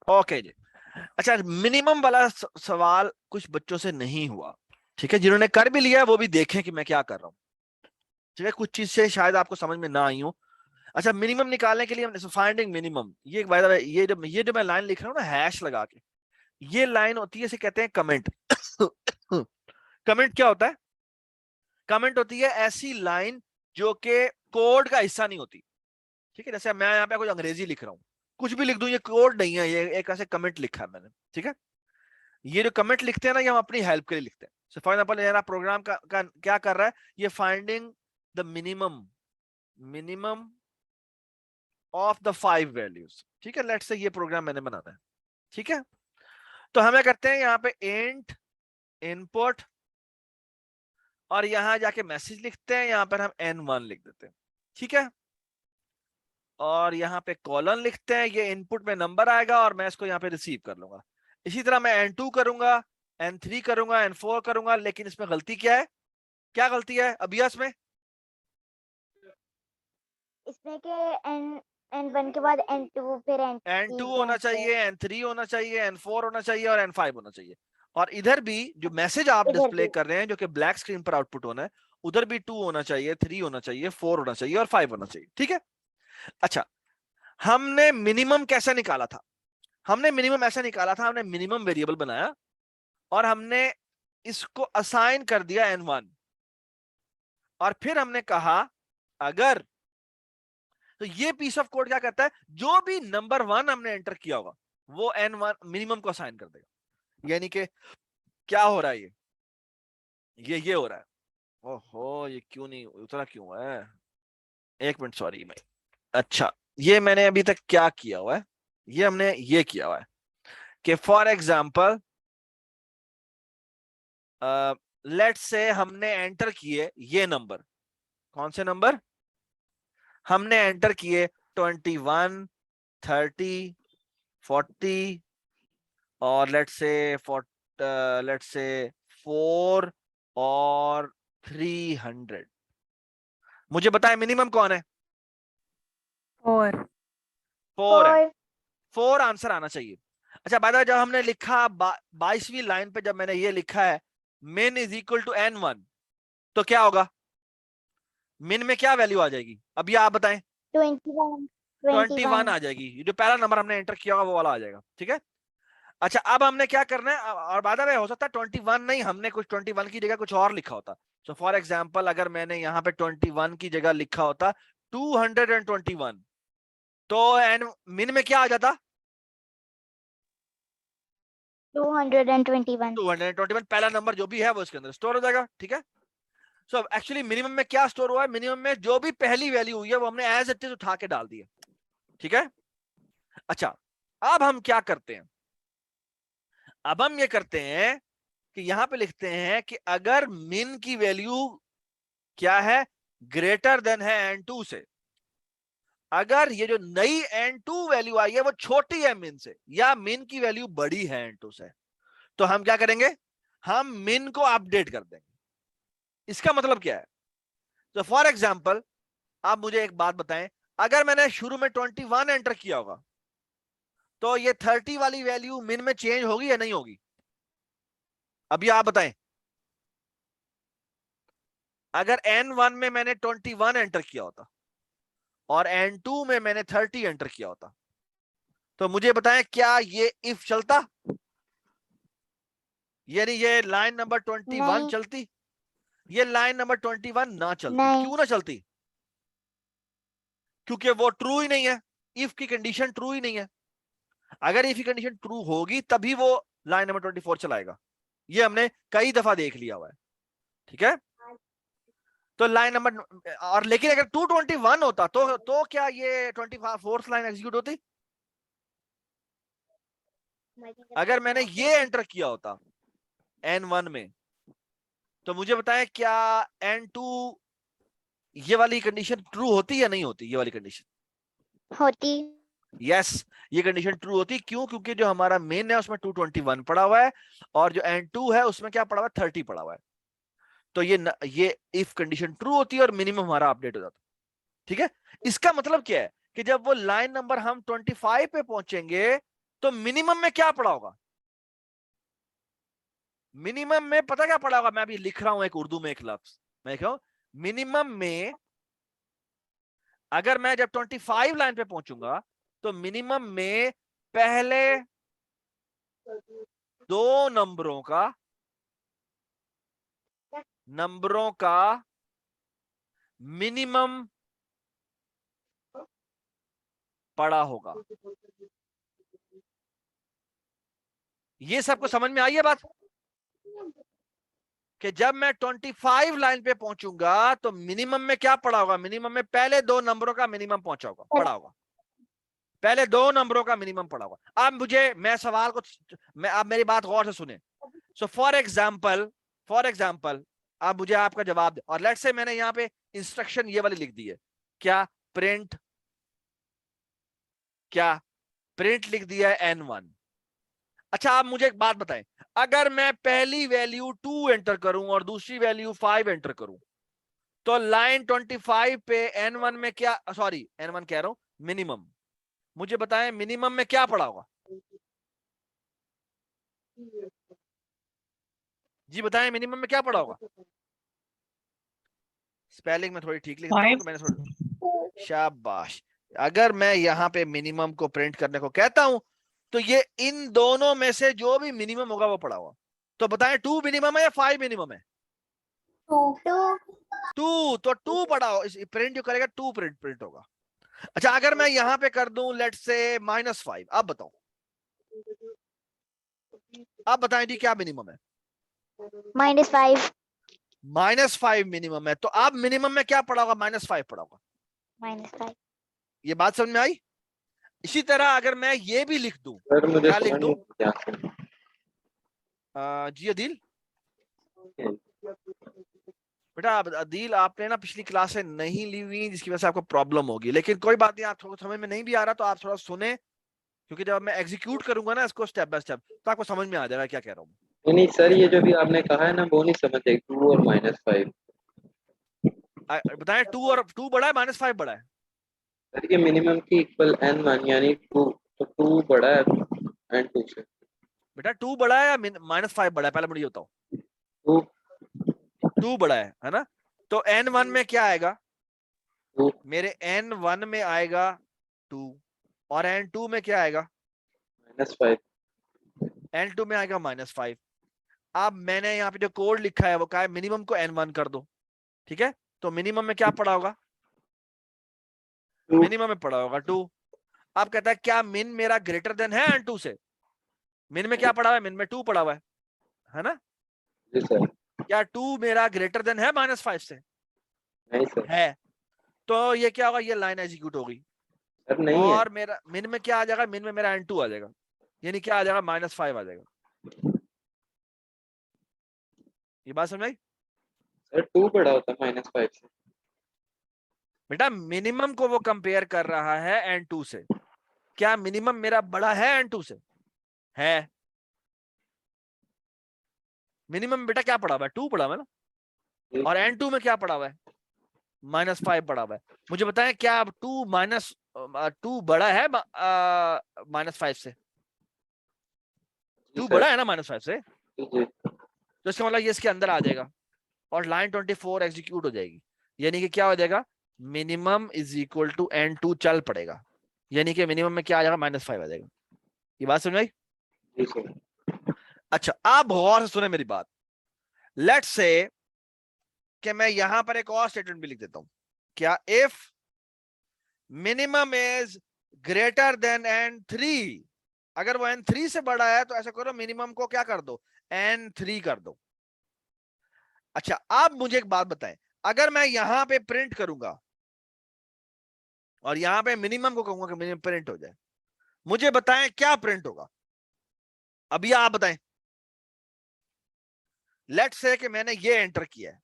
Okay जी। अच्छा, minimum वाला सवाल कुछ बच्चों से नहीं हुआ, ठीक है। जिन्होंने कर भी लिया है वो भी देखें कि मैं क्या कर रहा हूँ, ठीक है। कुछ चीज से शायद आपको समझ में ना आई हो। अच्छा, मिनिमम निकालने के लिए हमने फाइंडिंग मिनिमम, ये बाय द वे ये जो मैं लाइन लिख रहा हूँ ना हैश लगा के, ये लाइन होती है, इसे कहते हैं कमेंट। कमेंट क्या होता है? कमेंट होती है ऐसी लाइन जो कि कोड का हिस्सा नहीं होती, ठीक है। जैसे मैं यहाँ पे कुछ अंग्रेजी लिख रहा हूँ, कुछ भी लिख दूं, ये कोड नहीं है, ये एक ऐसे कमेंट लिखा है मैंने, ठीक है। ये जो कमेंट लिखते हैं ना, ये हम अपनी हेल्प के लिए लिखते हैं। सो फॉर एग्जांपल मेरा प्रोग्राम का क्या कर रहा है, ये finding the minimum of the 5 values, ठीक है। लेट्स से ये प्रोग्राम मैंने बनाना है, ठीक है। तो हमें करते हैं यहाँ पे इंट इनपुट, और यहां जाके मैसेज लिखते हैं, यहां पर हम n1 लिख देते हैं, ठीक है। और यहाँ पे कॉलन लिखते हैं, ये इनपुट में नंबर आएगा और मैं इसको यहाँ पे रिसीव कर लूंगा। इसी तरह मैं n2 करूंगा, n3 करूंगा, n4 करूंगा, लेकिन इसमें गलती क्या है? क्या गलती है अभी इसमें? इसमें के n1 के बाद n2 फिर n2 n3 होना n4 चाहिए, n3 होना चाहिए, n4 होना चाहिए और n5 होना चाहिए। और इधर भी जो मैसेज आप इधर डिस्प्ले भी। कर रहे हैं जो कि ब्लैक स्क्रीन पर आउटपुट होना है, उधर भी 2 होना चाहिए, 3 होना चाहिए, 4 होना चाहिए और 5 होना चाहिए, ठीक है। अच्छा, हमने मिनिमम कैसे निकाला था? हमने मिनिमम ऐसा निकाला था, हमने मिनिमम वेरिएबल बनाया और हमने इसको असाइन कर दिया n1, और फिर हमने कहा अगर, तो ये पीस ऑफ कोड क्या करता है, जो भी नंबर 1 हमने एंटर किया होगा वो n1 मिनिमम को असाइन कर देगा। यानी कि क्या हो रहा है, ये हो रहा है। ओहो, ये क्यों नहीं उतरा, क्यों है? एक मिनट, सॉरी मैं, अच्छा, ये मैंने अभी तक क्या किया हुआ है, ये हमने ये किया हुआ है कि फॉर एग्जाम्पल लेट्स से हमने एंटर किए ये नंबर, कौन से नंबर हमने एंटर किए? 21, 30, 40 और लेट्स से 4 और 300। मुझे बताएं मिनिमम कौन है? 4। 4 है। 4। 4 आंसर आना चाहिए। अच्छा, बाय द वे, जब हमने लिखा 22वीं लाइन पे जब मैंने ये लिखा है min is equal to n1, तो क्या होगा? min में क्या वैल्यू आ जाएगी अभी आप बताएं? 21 21 21 आ जाएगी, ये जो पहला नंबर हमने एंटर किया होगा वो वाला आ जाएगा, ठीक है। अच्छा, अब हमने क्या करना है, और बाय द वे हो सकता है 21 नहीं, हमने कुछ 21 की जगह कुछ और लिखा होता। सो फॉर एग्जांपल अगर मैंने यहाँ पे 21 की जगह लिखा होता 221, तो एन मिन में क्या आ जाता? 221 221, पहला नंबर जो भी है वो इसके अंदर स्टोर हो जाएगा, ठीक है। सो एक्चुअली मिनिमम में क्या स्टोर हुआ है? मिनिमम में जो भी पहली वैल्यू हुई है वो हमने एज इट इज उठा के डाल दी है, ठीक है। अच्छा, अब हम क्या करते हैं? अब हम ये करते हैं कि यहां पे लिखते हैं कि अगर मिन की वैल्यू क्या है, ग्रेटर देन है n2 से, अगर ये जो नई n2 वैल्यू आई है वो छोटी है मिन से, या मिन की वैल्यू बड़ी है n2 से, तो हम क्या करेंगे? हम मिन को अपडेट कर देंगे। इसका मतलब क्या है? तो फॉर एग्जाम्पल आप मुझे एक बात बताएं, अगर मैंने शुरू में 21 एंटर किया होगा तो ये 30 वाली वैल्यू मिन में चेंज होगी या नहीं होगी? अभी आप बताएं। अगर n1 में मैंने 21 एंटर किया होता और n2 में मैंने 30 एंटर किया होता, तो मुझे बताएं क्या ये इफ चलता? यानी ये लाइन नंबर 21 नहीं चलती? ये लाइन नंबर 21 ना चलती, नहीं क्यों ना चलती? क्योंकि वो ट्रू ही नहीं है, इफ की कंडीशन ट्रू ही नहीं है। अगर इफ की कंडीशन ट्रू होगी तभी वो लाइन नंबर 24 चलाएगा, ये हमने कई दफा देख लिया हुआ है, ठीक है। तो लाइन नंबर, और लेकिन अगर 221 होता तो क्या ये 24th लाइन एग्जीक्यूट होती? अगर मैंने ये एंटर किया होता n1 में, तो मुझे बताएं क्या n2 ये वाली कंडीशन ट्रू होती या नहीं होती? ये वाली कंडीशन होती। यस, ये कंडीशन ट्रू होती। क्यों? क्योंकि जो हमारा मेन है उसमें 221 पड़ा हुआ है और जो n2 है उसमें क्या पड़ा हुआ है? 30 पड़ा हुआ है। तो ये इफ कंडीशन ट्रू होती है और मिनिमम हमारा अपडेट हो जाता, ठीक है। इसका मतलब क्या है कि जब वो लाइन नंबर हम 25 पे पहुंचेंगे तो मिनिमम में क्या पड़ा होगा? मिनिमम में पता क्या पड़ा होगा? मैं अभी लिख रहा हूं एक उर्दू में एक लफ्ज, मैं लिख रहा हूं मिनिमम में। अगर मैं जब 25 लाइन पे पहुंचूंगा तो मिनिमम में पहले 2 नंबरों का मिनिमम पड़ा होगा। ये सबको समझ में आई है बात? कि जब मैं 25 लाइन पे पहुंचूंगा तो मिनिमम में क्या पड़ा होगा? मिनिमम में पहले 2 नंबरों का मिनिमम पहुंचा होगा, पड़ा होगा, पहले 2 नंबरों का मिनिमम पड़ा होगा। अब मुझे, मैं सवाल को, मैं, आप मेरी बात गौर से सुने। सो फॉर एग्जाम्पल आप मुझे आपका जवाब दे, और लेट्स से मैंने यहां पे इंस्ट्रक्शन ये वाली लिख दी है, क्या प्रिंट लिख दिया है N1। अच्छा, आप मुझे एक बात बताएं, अगर मैं पहली वैल्यू 2 एंटर करूं और दूसरी वैल्यू 5 एंटर करूं, तो लाइन 25 पे N1 में क्या, सॉरी N1 कह रहा हूं, मिनिमम, मुझे बताएं मिनिमम में क्या पड़ा होगा? जी बताएं मिनिमम में क्या पड़ा होगा? स्पेलिंग में थोड़ी ठीक लिखता हूं 5. कि मैंने थोड़ी, शाबाश। अगर मैं यहां पे मिनिमम को प्रिंट करने को कहता हूं तो ये इन दोनों में से जो भी मिनिमम होगा वो पड़ा होगा। तो बताएं 2 मिनिमम है या 5 मिनिमम है? 2 2, तो 2 पड़ा हो, प्रिंट जो करेगा 2 प्रिंट होगा। अच्छा, अगर मैं यहां पे कर दूं लेट से -5, आप बताओ, आप बताएं जी क्या मिनिमम है? -5 -5 मिनिमम है, तो अब मिनिमम में क्या पड़ा होगा? -5 पड़ा होगा। -5 ये बात समझ में आई? इसी तरह अगर मैं ये भी लिख दूं, सर मुझे क्या लिख समझ दूं? नहीं क्या जी अदील, बेटा अदील आपने ना पिछली क्लासें नहीं ली हुई जिसकी वजह से आपको प्रॉब्लम होगी, लेकिन कोई बात नहीं, आप थोड़ा समझ में नहीं भी आ रहा तो आप थोड़ा सुने, क्योंकि जब मैं एग्जीक्यूट करूंगा ना इसको स्टेप बाय स्टेप तो आपको समझ में आ जाएगा क्या कह रहा हूँ। नहीं सर, ये जो भी आपने कहा है ना वो नहीं समझे, 2 और -5। बताएं 2 और 2 बड़ा है -5 बड़ा है? सर ये मिनिमम की इक्वल n1 यानी 2, तो 2 बड़ा है n2 से। बेटा 2 बड़ा है या -5 बड़ा है? पहले मुझे ये बताओ। 2 2 बड़ा है ना? तो N1 में क्या आएगा? 2 मेरे N1 में आएगा 2, और N2 में क्या आएगा? -5। N2 में आएगा -5। अब मैंने यहाँ पे जो कोड लिखा है वो कहा है मिनिमम को N1 कर दो, ठीक है? तो मिनिमम में क्या पड़ा होगा? 2 मिनिमम में पड़ा होगा 2। अब कहता है क्या मिन मेरा ग्रेटर देन है N2 से? मिन में क्या पड़ा हुआ है? मिन में 2 पड़ा हुआ है ना? जी सर। क्या 2 मेरा ग्रेटर देन है -5 से? नहीं सर। है। तो ये क्या होगा? ये लाइन एग्जीक्यूट होगी, सर नहीं है। और मेरा मिन में क्या आ जाएगा? मिन में मेरा N2 आ जाएगा, यानी क्या आ जाएगा? -5 आ जाएगा। ये बात समझ आई? सर 2 बड़ा होता है -5 से। बेटा मिनिमम को वो कंपेयर कर रहा है N2 से, क्या मिनिमम मेरा बड़ा है N2 से? है। मिनिमम बेटा क्या पड़ा हुआ है? 2 पड़ा हुआ है ना, जी। और N2 में क्या पड़ा हुआ है? -5 पड़ा हुआ है। मुझे बताएं क्या अब 2 बड़ा है -5 से? जी 2 सर। बड़ा है ना -5 से? जी जी। तो इसका मतलब ये इसके अंदर आ जाएगा और लाइन 24 एग्जीक्यूट हो जाएगी, यानी कि क्या हो जाएगा? Minimum is equal to N2 चल पड़ेगा, यानी कि मिनिमम में क्या आ जाएगा? -5 आ जाएगा। ये बात समझ आई? जी सर। अच्छा, आप गौर से सुने मेरी बात। लेट्स से कि मैं यहां पर एक और स्टेटमेंट भी लिख देता हूं, क्या if minimum is greater than N3, अगर वो N3 से बड़ा है तो ऐसा करो मिनिमम को क्या कर दो? N3 कर दो। अच्छा, अब मुझे एक बात बताएं, अगर मैं यहां पे प्रिंट करूंगा और यहां पे मिनिमम को कहूंगा कि मिनिमम प्रिंट हो जाए, मुझे बताएं क्या प्रिंट होगा? अभी आप बताएं। लेट्स से कि मैंने ये एंटर किया है,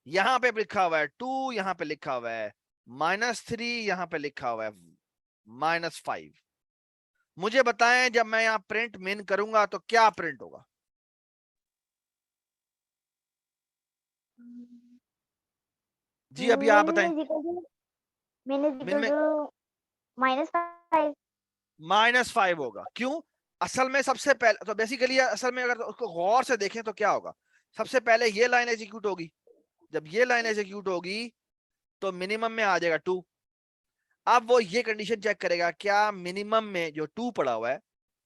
यहां पे लिखा हुआ है 2, यहां पे लिखा हुआ है -3, यहां पे लिखा हुआ है -5। मुझे बताएं जब मैं यहां प्रिंट मिन करूंगा तो क्या प्रिंट होगा? जी अभी आप बताएं। min is equal मिन में to -5 -5 होगा। क्यों? असल में सबसे पहले तो बेसिकली असल में अगर उसको गौर से देखें तो क्या होगा, सबसे पहले ये लाइन एग्जीक्यूट होगी। जब ये लाइन एग्जीक्यूट होगी तो मिनिमम में आ जाएगा 2। अब वो ये कंडीशन चेक करेगा क्या मिनिमम में जो 2 पड़ा हुआ है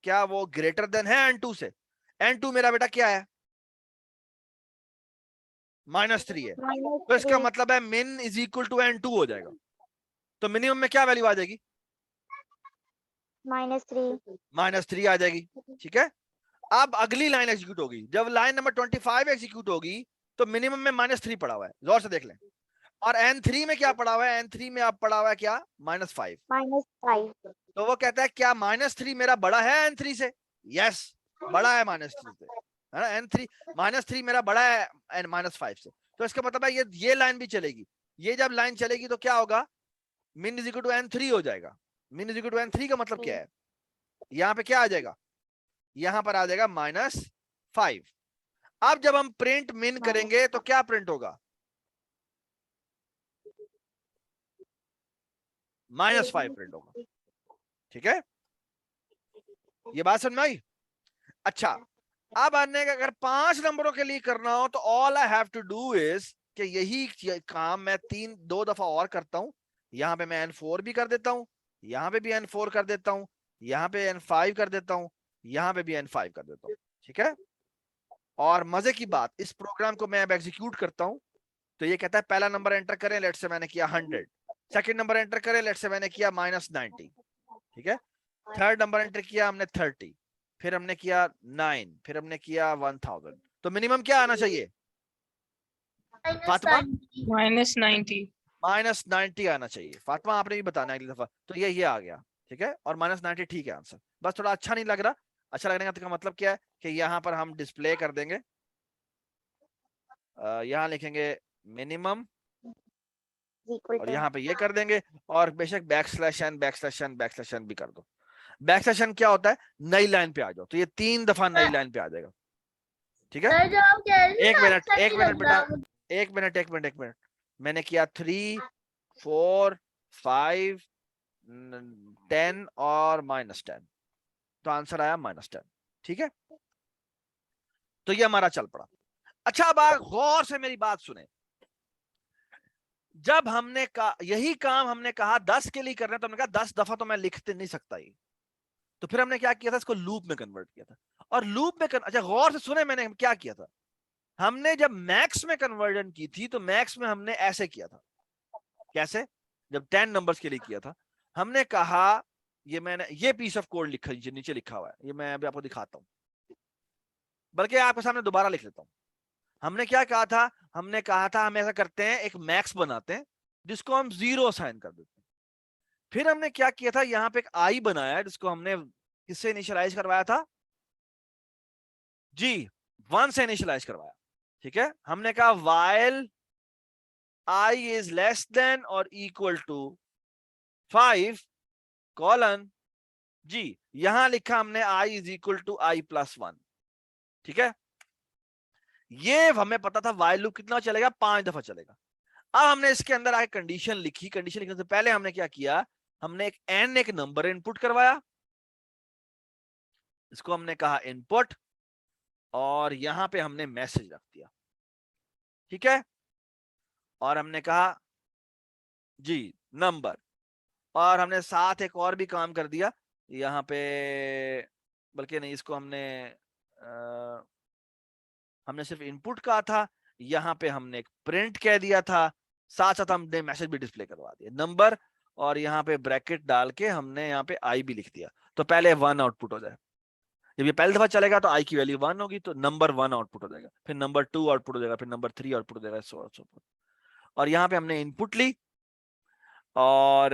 क्या वो ग्रेटर देन है n2 से। n2 मेरा बेटा क्या है? -3 है। तो इसका -3 मतलब है min is equal to n2 हो जाएगा। तो मिनिमम में क्या वैल्यू आ जाएगी? -3 -3 आ जाएगी। ठीक है, अब अगली लाइन एग्जीक्यूट होगी। जब लाइन नंबर 25 एग्जीक्यूट होगी तो मिनिमम में -3 पड़ा हुआ है, गौर से देख लें। और n3 में क्या पड़ा हुआ है? n3 में आप पड़ा हुआ है क्या? -5। -5 तो वो कहता है क्या -3 मेरा बड़ा है n3 से? यस, बड़ा है -3 से, है ना। n3 -3 मेरा बड़ा है -5 से। तो इसका मतलब है ये लाइन भी चलेगी। ये जब लाइन चलेगी तो क्या होगा? min is equal to n3 हो जाएगा। min is equal to n3 का मतलब क्या है? यहाँ पे क्या आ जाएगा? यहां पर आ जाएगा -5। अब जब हम प्रिंट min करेंगे तो क्या प्रिंट होगा? -5 प्रिंट होगा। ठीक है, ये बात समझ में आई? अच्छा, अब आने का अगर 5 नंबरों के लिए करना हो तो all I have to do is कि यही काम मैं 2 दफा और करता हूं। यहां पे मैं n4 भी कर देता हूं, यहां पे भी n4 कर देता हूं, यहां पे n5 कर देता हूं, यहां पे भी n5 कर देता हूं। ठीक है, और मजे की बात, इस प्रोग्राम को मैं अब एग्जीक्यूट करता हूं तो ये कहता है पहला नंबर एंटर करें, लेट से मैंने किया 100। सेकंड नंबर एंटर करें, लेट से मैंने किया -90। ठीक है, थर्ड नंबर एंटर किया हमने 30, फिर हमने किया 9, फिर हमने किया 1000। तो मिनिमम क्या आना चाहिए फातिमा? -90। -90 आना चाहिए। फातिमा आपने भी बताना है अगली दफा। तो ये आ गया। ठीक है, और -90 ठीक है आंसर। बस थोड़ा अच्छा नहीं लग रहा। अच्छा लगने का मतलब क्या है कि यहाँ पर हम डिस्प्ले कर देंगे, यहाँ लिखेंगे मिनिमम इक्वल और टू यहाँ पे ये कर देंगे, और बेशक बैकस्लैश n भी कर दो। बैकस्लैश n क्या होता है? नई लाइन पे आ जाओ, तो ये 3 दफा नई लाइन पे आ जाएगा। ठीक है, एक मिनट बेटा, एक मिनट। मैंने किया 3, 4, 5, 10 और -10, तो आंसर आया -10। ठीक है, तो ये हमारा चल पड़ा। अच्छा, अब आप गौर से मेरी बात सुने। जब हमने कहा यही काम हमने कहा 10 के लिए करना है, तो हमने कहा 10 दफा तो मैं लिखते नहीं सकता ये। तो फिर हमने क्या किया था? इसको लूप में कन्वर्ट किया था। और लूप में अच्छा गौर से सुने, मैंने क्या किया था? हमने जब मैक्स में कन्वर्जन की थी तो मैक्स में हमने ऐसे किया था। कैसे? जब 10 नंबर्स के लिए किया था, हमने कहा मैंने ये पीस ऑफ कोड लिखा, नीचे लिखा हुआ है, ये मैं अभी आपको दिखाता हूं, बल्कि आपके सामने दोबारा लिख लेता हूं। हमने क्या कहा था? हमने कहा था हम ऐसा करते हैं, एक मैक्स बनाते हैं जिसको हम 0 असाइन कर देते हैं। फिर हमने क्या किया था? यहाँ पे एक आई बनाया जिसको हमने किससे इनिशियलाइज करवाया था? जी, 1 से इनिशियलाइज करवाया। ठीक है, हमने कहा while I is less than or equal to 5 colon जी, यहां लिखा हमने I is equal to I plus 1। ठीक है, ये हमें पता था while लूप कितना चलेगा? 5 दफा चलेगा। अब हमने इसके अंदर आके कंडीशन लिखी। कंडीशन लिखने से पहले हमने क्या किया? हमने एक नंबर इनपुट करवाया, इसको हमने कहा इनपुट, और यहां पे हमने मैसेज रख दिया। ठीक है, और हमने कहा जी नंबर, और हमने साथ एक और भी काम कर दिया यहाँ पे, बल्कि नहीं, इसको हमने सिर्फ इनपुट कहा था, यहाँ पे हमने एक प्रिंट कह दिया था, साथ साथ हमने मैसेज भी डिस्प्ले करवा दिया नंबर, और यहाँ पे ब्रैकेट डाल के हमने यहाँ पे आई भी लिख दिया। तो पहले 1 आउटपुट हो जाए। जब ये पहली दफा चलेगा तो आई की वैल्यू 1 होगी, तो नंबर 1 आउटपुट हो जाएगा, फिर नंबर 2 आउटपुट हो जाएगा, फिर नंबर 3 आउटपुट हो जाएगा, सो और सो। और यहाँ पे हमने इनपुट ली और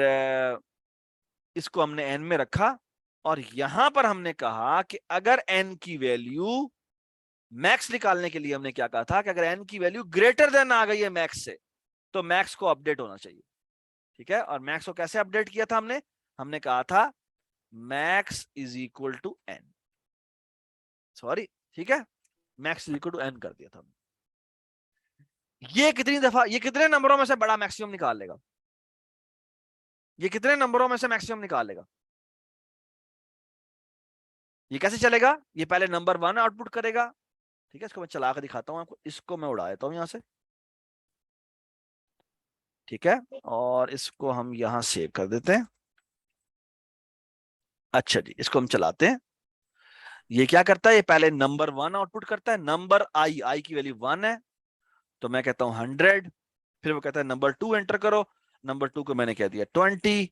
इसको हमने n में रखा, और यहां पर हमने कहा कि अगर n की वैल्यू मैक्स निकालने के लिए हमने क्या कहा था कि अगर n की वैल्यू ग्रेटर देन आ गई है मैक्स से तो मैक्स को अपडेट होना चाहिए। ठीक है, और मैक्स को कैसे अपडेट किया था हमने? हमने कहा था max is equal to n, sorry, ठीक है, max is equal to n कर दिया था। ये कितनी दफा, ये कितने नंबरों में से बड़ा मैक्सिमम निकाल लेगा? ये कितने नंबरों में से मैक्सिमम निकाल लेगा? ये कैसे चलेगा, ये पहले नंबर 1 आउटपुट करेगा, ठीक है, इसको मैं चला कर दिखाता हूँ आपको, इसको मैं उड़ा देता हूँ यहाँ से, ठीक है, और इसको हम यहाँ सेव कर देते हैं। अच्छा जी, इसको हम चलाते हैं। ये क्या करता है, ये पहले नंबर 1 आउटपुट करता है, नंबर आई की वैल्यू 1 है, तो मैं कहता हूँ 100, फिर वो कहता है नंबर 2 एंटर करो, नंबर 2 को मैंने कह दिया 20,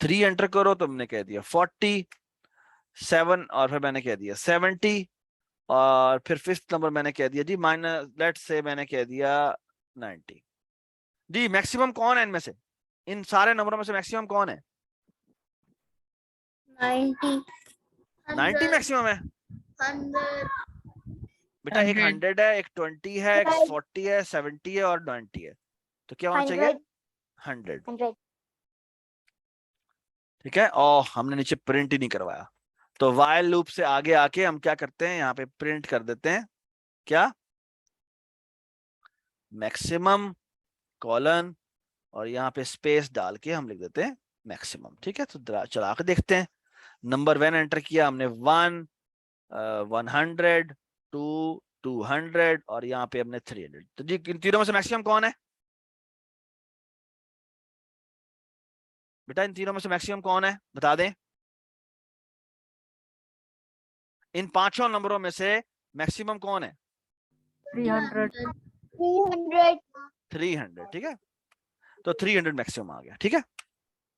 3 एंटर करो तो मैंने कह दिया 40, 7 और फिर मैंने कह दिया 70, और फिर 5th नंबर मैंने कह दिया जी माइनस, लेट्स से मैंने कह दिया 90। जी मैक्सिमम कौन है इनमें से, इन सारे नंबरों में से मैक्सिमम कौन है? 90 मैक्सिमम है 100 बेटा, एक 100 100 है, एक 20 है, एक 40 है, 70 है और 90 है, तो क्या होना चाहिए? 100। 100 ठीक है, और हमने नीचे प्रिंट ही नहीं करवाया, तो वाइल लूप से आगे आके हम क्या करते हैं, यहाँ पे प्रिंट कर देते हैं, क्या, मैक्सिमम कॉलन, और यहाँ पे स्पेस डाल के हम लिख देते हैं मैक्सिमम। ठीक है, तो चला के देखते हैं। नंबर 1 एंटर किया हमने, 1, 100, 2, 200 और यहाँ पे हमने 300। तो जी इन तीनों में से मैक्सिमम कौन है बेटा, इन तीनों में से मैक्सिमम कौन है बता दें, इन पांचों नंबरों में से मैक्सिमम कौन है? 300 300। ठीक है, तो 300 मैक्सिमम आ गया। ठीक है,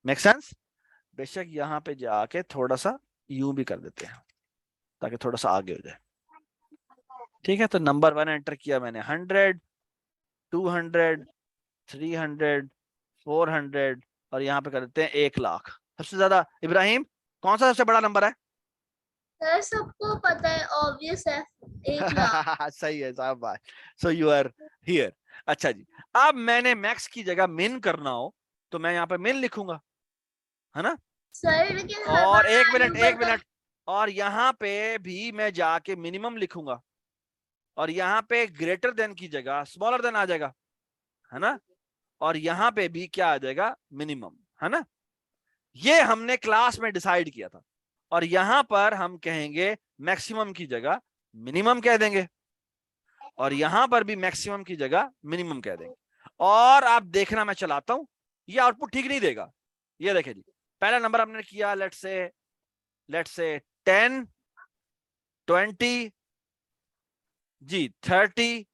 मेक सेंस? बेशक यहाँ पे जाके थोड़ा सा यूं भी कर देते हैं ताकि थोड़ा सा आगे हो जाए। ठीक है, तो नंबर 1 एंटर किया मैंने 100, 200, 300, 400 और यहाँ पे कर देते हैं 1 लाख। सबसे ज्यादा इब्राहिम कौन सा सबसे बड़ा नंबर है? सर सबको पता है, ऑब्वियस है, 1 लाख। सही है साहब बात, सो यू आर हियर। अच्छा जी, अब मैंने मैक्स की जगह मिन करना हो तो मैं यहाँ पे मिन लिखूंगा, है ना, सर लेकिन हर और बार एक आगे मिनट बढ़ता है। और यहाँ पे भी मैं जाके मिनिमम लिखूंगा और यहाँ पे ग्रेटर देन की जगह स्मॉलर देन आ जाएगा, है ना, और यहाँ पे भी क्या आ जाएगा, मिनिमम, है ना। ये हमने क्लास में डिसाइड किया था, और यहां पर हम कहेंगे मैक्सिमम की जगह मिनिमम कह देंगे, और यहां पर भी मैक्सिमम की जगह मिनिमम कह देंगे। और आप देखना, मैं चलाता हूं, ये आउटपुट ठीक नहीं देगा। ये देखें जी, पहला नंबर हमने किया लेट्स से 10, 20 जी, 30,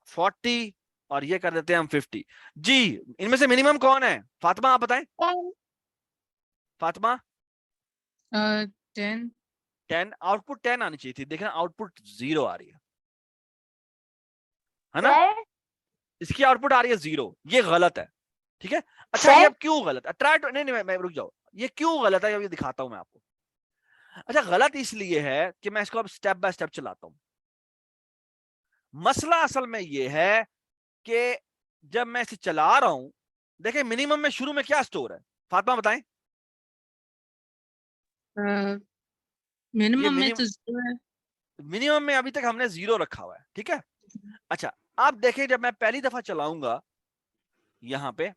40 और ये कर देते हैं हम 50। जी इनमें से मिनिमम कौन है फातिमा, आप बताएं। फातिमा 10 10, आउटपुट 10 आनी चाहिए थी, देखना आउटपुट 0 आ रही है ना, इसकी आउटपुट आ रही है 0, ये गलत है। ठीक है, अच्छा ये अब क्यों गलत है, ट्राई टू, नहीं मैं रुक जाओ, ये क्यों गलत है ये दिखाता हूं मैं आपको। अच्छा, गलत इसलिए है कि मैं इसको अब स्टेप बाय स्टेप चलाता हूं। मसला असल में ये है कि जब मैं इसे चला रहा हूं, देखिए मिनिमम में शुरू में क्या स्टोर है, फातिमा बताएं। मिनिमम में तो 0 है। मिनिमम में अभी तक हमने 0 रखा हुआ है। ठीक है, अच्छा आप देखें जब मैं पहली दफा चलाऊंगा, यहां पे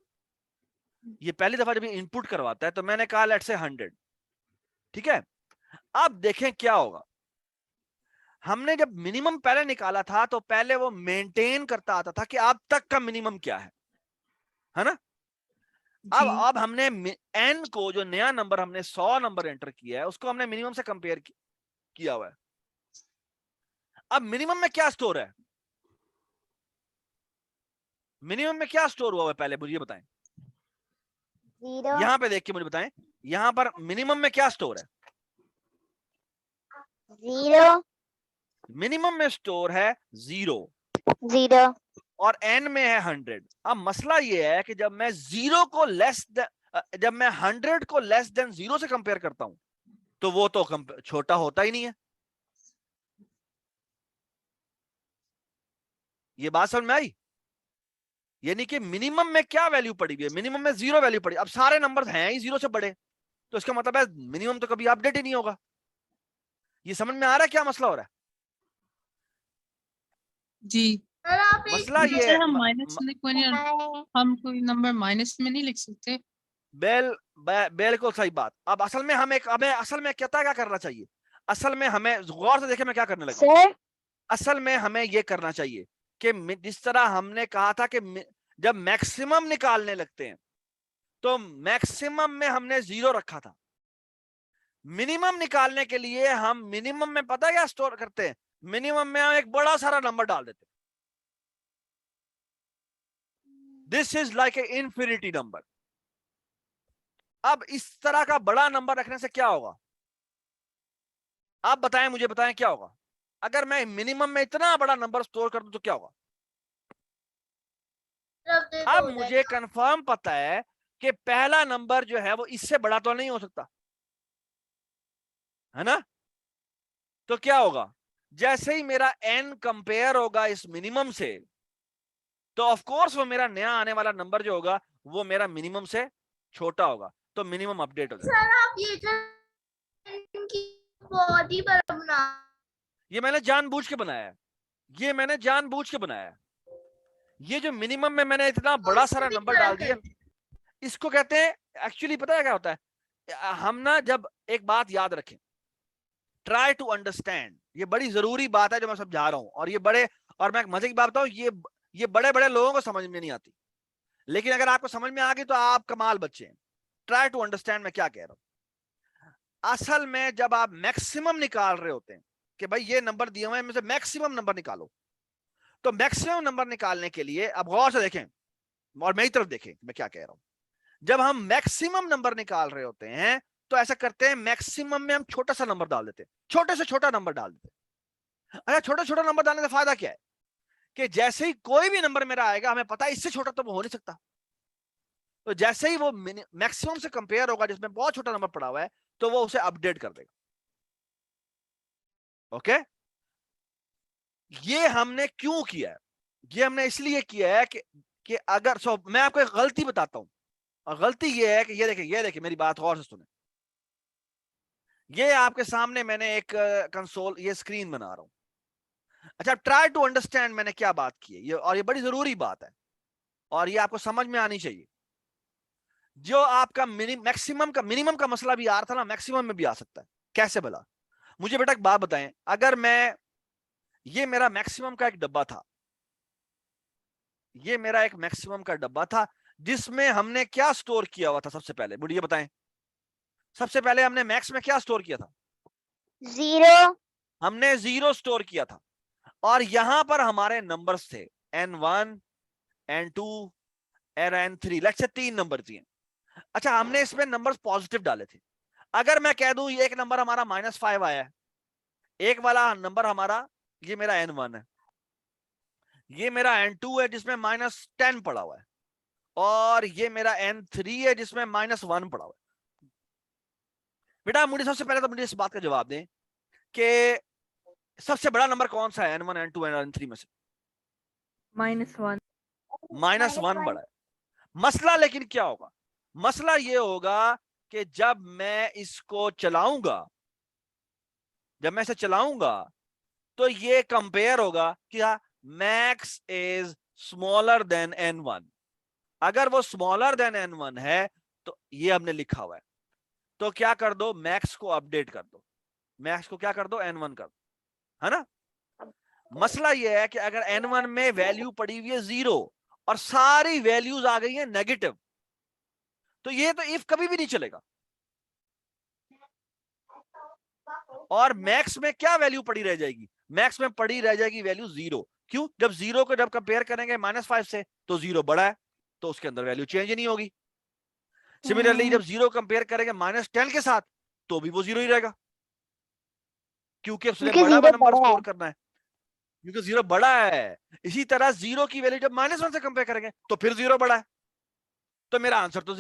ये पहली दफा जब इनपुट करवाता है तो मैंने कहा लेट्स से 100। ठीक है, अब देखें क्या होगा। हमने जब मिनिमम पहले निकाला था तो पहले वो मेंटेन करता आता था कि अब तक का मिनिमम क्या है ना। अब हमने n को, जो नया नंबर हमने 100 नंबर एंटर किया है, उसको हमने मिनिमम से कंपेयर किया हुआ है। अब मिनिमम में क्या स्टोर है, मिनिमम में क्या स्टोर हुआ है पहले मुझे बताएं, 0 यहां पे देख के मुझे बताएं, यहां पर मिनिमम में क्या स्टोर है। 0 मिनिमम में स्टोर है 0 और n में है 100। अब मसला ये है कि जब मैं 0 को जब मैं 100 को लेस देन 0 से कंपेयर करता हूं तो वो तो छोटा होता ही नहीं है। ये बात समझ में आई, यानी कि मिनिमम में क्या वैल्यू पड़ी हुई है, मिनिमम में 0 वैल्यू पड़ी। अब सारे नंबर्स हैं ही 0 से बड़े, तो इसका मतलब है मिनिमम तो कभी अपडेट ही नहीं होगा। ये समझ में आ रहा है क्या मसला हो रहा है? जी सर आप एक मसला ये सर हम माइनस हम कोई नंबर माइनस में नहीं लिख सकते। बिल्कुल सही बात। अब असल में हमें असल में क्या करना चाहिए, असल में हमें गौर से देखें मैं क्या करने लगा। सर असल में हमें यह करना चाहिए कि जिस तरह हमने कहा था कि जब मैक्सिमम निकालने लगते हैं तो मैक्सिमम में हमने 0 रखा था, मिनिमम निकालने के लिए हम मिनिमम में पता क्या स्टोर करते हैं, मिनिमम में हम एक बड़ा सारा नंबर डाल देते हैं। This is like a infinity number. अब इस तरह का बड़ा नंबर रखने से क्या होगा, आप बताएं, मुझे बताएं क्या होगा। अगर मैं मिनिमम में इतना बड़ा नंबर स्टोर कर दूं तो क्या होगा। अब मुझे कंफर्म पता है कि पहला नंबर जो है वो इससे बड़ा तो नहीं हो सकता, है ना। तो क्या होगा, जैसे ही मेरा n कंपेयर होगा इस मिनिमम से, तो ऑफ कोर्स वो मेरा नया आने वाला नंबर जो होगा वो मेरा मिनिमम से छोटा होगा, तो मिनिमम अपडेट हो जाएगा। सर आप ये जो इनकी बॉडी बना, ये मैंने जानबूझ के बनाया है, ये मैंने जानबूझ के बनाया है। ये जो मिनिमम में मैंने इतना बड़ा सारा नंबर डाल दिया, इसको कहते हैं, एक्चुअली पता है क्या होता है, हम ना जब एक बात याद रखें, ट्राई टू अंडरस्टैंड, ये बड़ी जरूरी बात है जो मैं समझा रहा हूं, और ये बड़े, और मैं मजे की बात बताऊं, ये बड़े बड़े लोगों को समझ में नहीं आती, लेकिन अगर आपको समझ में आ गई तो आप कमाल बच्चे हैं। ट्राई टू अंडरस्टैंड मैं क्या कह रहा हूं। असल में जब आप मैक्सिमम निकाल रहे होते हैं कि भाई ये नंबर दिए हुए हैं, इनमें से मैक्सिमम नंबर निकालो, तो मैक्सिमम नंबर निकालने के लिए अब गौर से देखें और मेरी तरफ देखें मैं क्या कह रहा हूं। जब हम मैक्सिमम नंबर निकाल रहे होते हैं तो ऐसा करते हैं, मैक्सिमम में हम छोटा सा नंबर डाल देते हैं, छोटे से छोटा नंबर डाल देते हैं। अच्छा, छोटा छोटा नंबर डालने से फायदा क्या है कि जैसे ही कोई भी नंबर मेरा आएगा, हमें पता है इससे छोटा तो वो हो नहीं सकता, तो जैसे ही वो मैक्सिमम से कंपेयर होगा जिसमें बहुत छोटा नंबर पड़ा हुआ है, तो वो उसे अपडेट कर देगा। ओके, ये हमने क्यों किया है, ये हमने इसलिए किया है कि अगर मैं आपको एक गलती बताता हूं, और गलती ये है कि ये देखिए मेरी बात गौर से सुने। ये आपके सामने मैंने एक कंसोल, ये स्क्रीन बना रहा हूं। अच्छा, ट्राई टू अंडरस्टैंड मैंने क्या बात की है, ये और ये बड़ी जरूरी बात है और ये आपको समझ में आनी चाहिए। जो आपका मैक्सिमम का मिनिमम का मसला भी आ रहा था ना, मैक्सिमम में भी आ सकता है। कैसे भला, मुझे बेटा एक बात बताएं, अगर मैं, ये मेरा मैक्सिमम का एक डब्बा था, ये मेरा एक मैक्सिमम का डब्बा था जिसमें हमने क्या स्टोर किया हुआ था, सबसे पहले मुझे ये बताएं, सबसे पहले हमने मैक्स में क्या स्टोर किया था, 0 हमने 0 स्टोर किया था, और यहां पर हमारे नंबर्स थे n1 n2 और n3, लेट्स से 3 नंबर दिए। अच्छा, हमने इसमें नंबर्स पॉजिटिव डाले थे। अगर मैं कह दूं ये एक नंबर हमारा -5 आया है, एक वाला नंबर हमारा, ये मेरा n1 है, ये मेरा n2 है जिसमें -10 पड़ा हुआ है, और ये मेरा n3 है जिसमें -1 पड़ा हुआ है। बेटा मुझे सबसे पहले तो मुझे इस बात का जवाब दें कि सबसे बड़ा नंबर कौन सा है n1 n2 और n3 में से? -1 -1 बड़ा है। मसला लेकिन क्या होगा, मसला ये होगा कि जब मैं इसको चलाऊंगा, जब मैं इसे चलाऊंगा तो ये कंपेयर होगा कि max is smaller than n1। अगर वो स्मॉलर देन n1 है तो ये हमने लिखा हुआ है, तो क्या कर दो, मैक्स को अपडेट कर दो, मैक्स को क्या कर दो, n1 कर दो, है ना। मसला ये है कि अगर n1 में वैल्यू पड़ी हुई है 0 और सारी वैल्यूज आ गई है नेगेटिव, तो ये तो इफ कभी भी नहीं चलेगा। और मैक्स में क्या वैल्यू पड़ी रह जाएगी, मैक्स में पड़ी रह जाएगी वैल्यू 0। क्यों, जब 0 को जब कंपेयर करेंगे -5 से तो 0 बड़ा है, तो उसके अंदर वैल्यू चेंज नहीं होगी। सिमिलरली जब 0 कंपेयर करेंगे -10 के साथ तो भी वो 0 ही रहेगा, क्योंकि उसने बड़ा नंबर स्टोर करना है, क्योंकि 0 बड़ा है। इसी तरह 0 की वैल्यू जब -1 से कंपेयर करेंगे तो फिर 0 बड़ा है, तो मेरा आंसर तो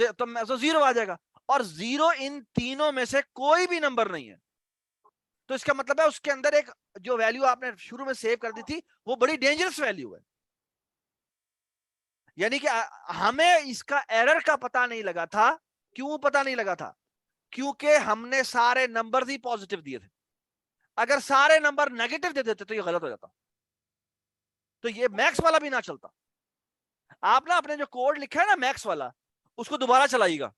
0 आ जाएगा। और 0 इन तीनों में से कोई भी नंबर नहीं है, तो इसका मतलब है उसके अंदर एक जो वैल्यू आपने शुरू में सेव कर दी थी वो बड़ी डेंजरस वैल्यू है। यानी कि हमें इसका एरर का पता नहीं लगा था। क्यों पता नहीं लगा था, क्योंकि हमने सारे नंबर ही पॉजिटिव दिए थे। अगर सारे नंबर नेगेटिव दे देते तो ये गलत हो जाता, तो ये मैक्स वाला भी ना चलता। आप ना अपने जो कोड लिखा है ना मैक्स वाला, उसको दोबारा चलाइएगा।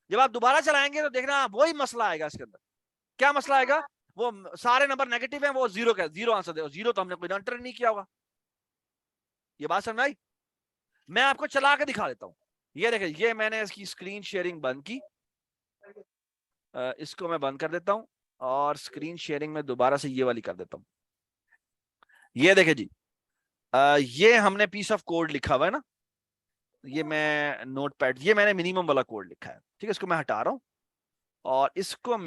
जब आप दोबारा चलाएंगे तो देखना वही मसला आएगा इसके अंदर। क्या मसला आएगा, वो सारे नंबर नेगेटिव हैं, वो जीरो का जीरो आंसर दे, जीरो तो हमने कोई एंटर नहीं किया होगा। ये बात समझ में आई? मैं आपको चला के दिखा देता हूं। ये देखिए, ये मैंने इसकी स्क्रीन शेयरिंग बंद की, इसको मैं बंद कर देता हूं और स्क्रीन शेयरिंग में दोबारा से ये वाली कर देता हूं। ये देखिए जी, ये हमने पीस ऑफ कोड लिखा हुआ है ना, ये मैं नोटपैड, ये मैंने मिनिमम वाला कोड लिखा है, ठीक है। इसको मैं हटा रहा हूं और इसको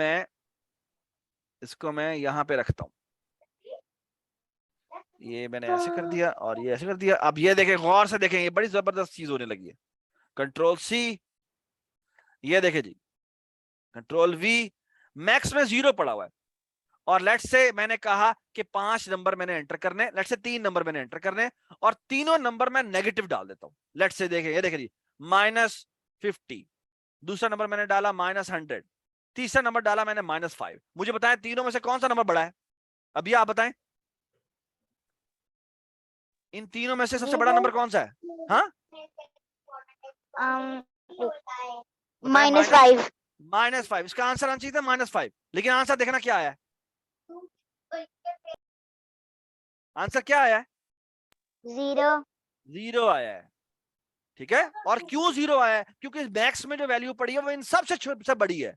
मैं यहां पे रखता हूं। ये मैंने ऐसे कर दिया और ये ऐसे कर दिया। अब ये देखें, गौर से देखें, ये बड़ी जबरदस्त चीज होने लगी है। कंट्रोल सी, ये देखें जी, कंट्रोल वी, मैक्स में 0 पड़ा हुआ है और लेट्स से मैंने कहा कि 5 नंबर मैंने एंटर करने, लेट्स से 3 नंबर मैंने एंटर करने और तीनों नंबर मैं नेगेटिव डाल देता हूं। लेट्स से देखें, ये देखें जी, -50, दूसरा नंबर मैंने डाला -100, तीसरा नंबर डाला मैंने -5। मुझे बताएं तीनों में से कौन सा नंबर बड़ा है? अभी आप बताएं, इन तीनों में से सबसे बड़ा नंबर कौन सा है? हाँ, -5। -5, इसका आंसर आना चाहिए था -5, लेकिन आंसर देखना क्या आया है। आंसर क्या आया है? 0 आया है, ठीक है। और क्यों 0 आया है? क्योंकि मैक्स में जो वैल्यू पड़ी है वो इन सबसे बड़ी है,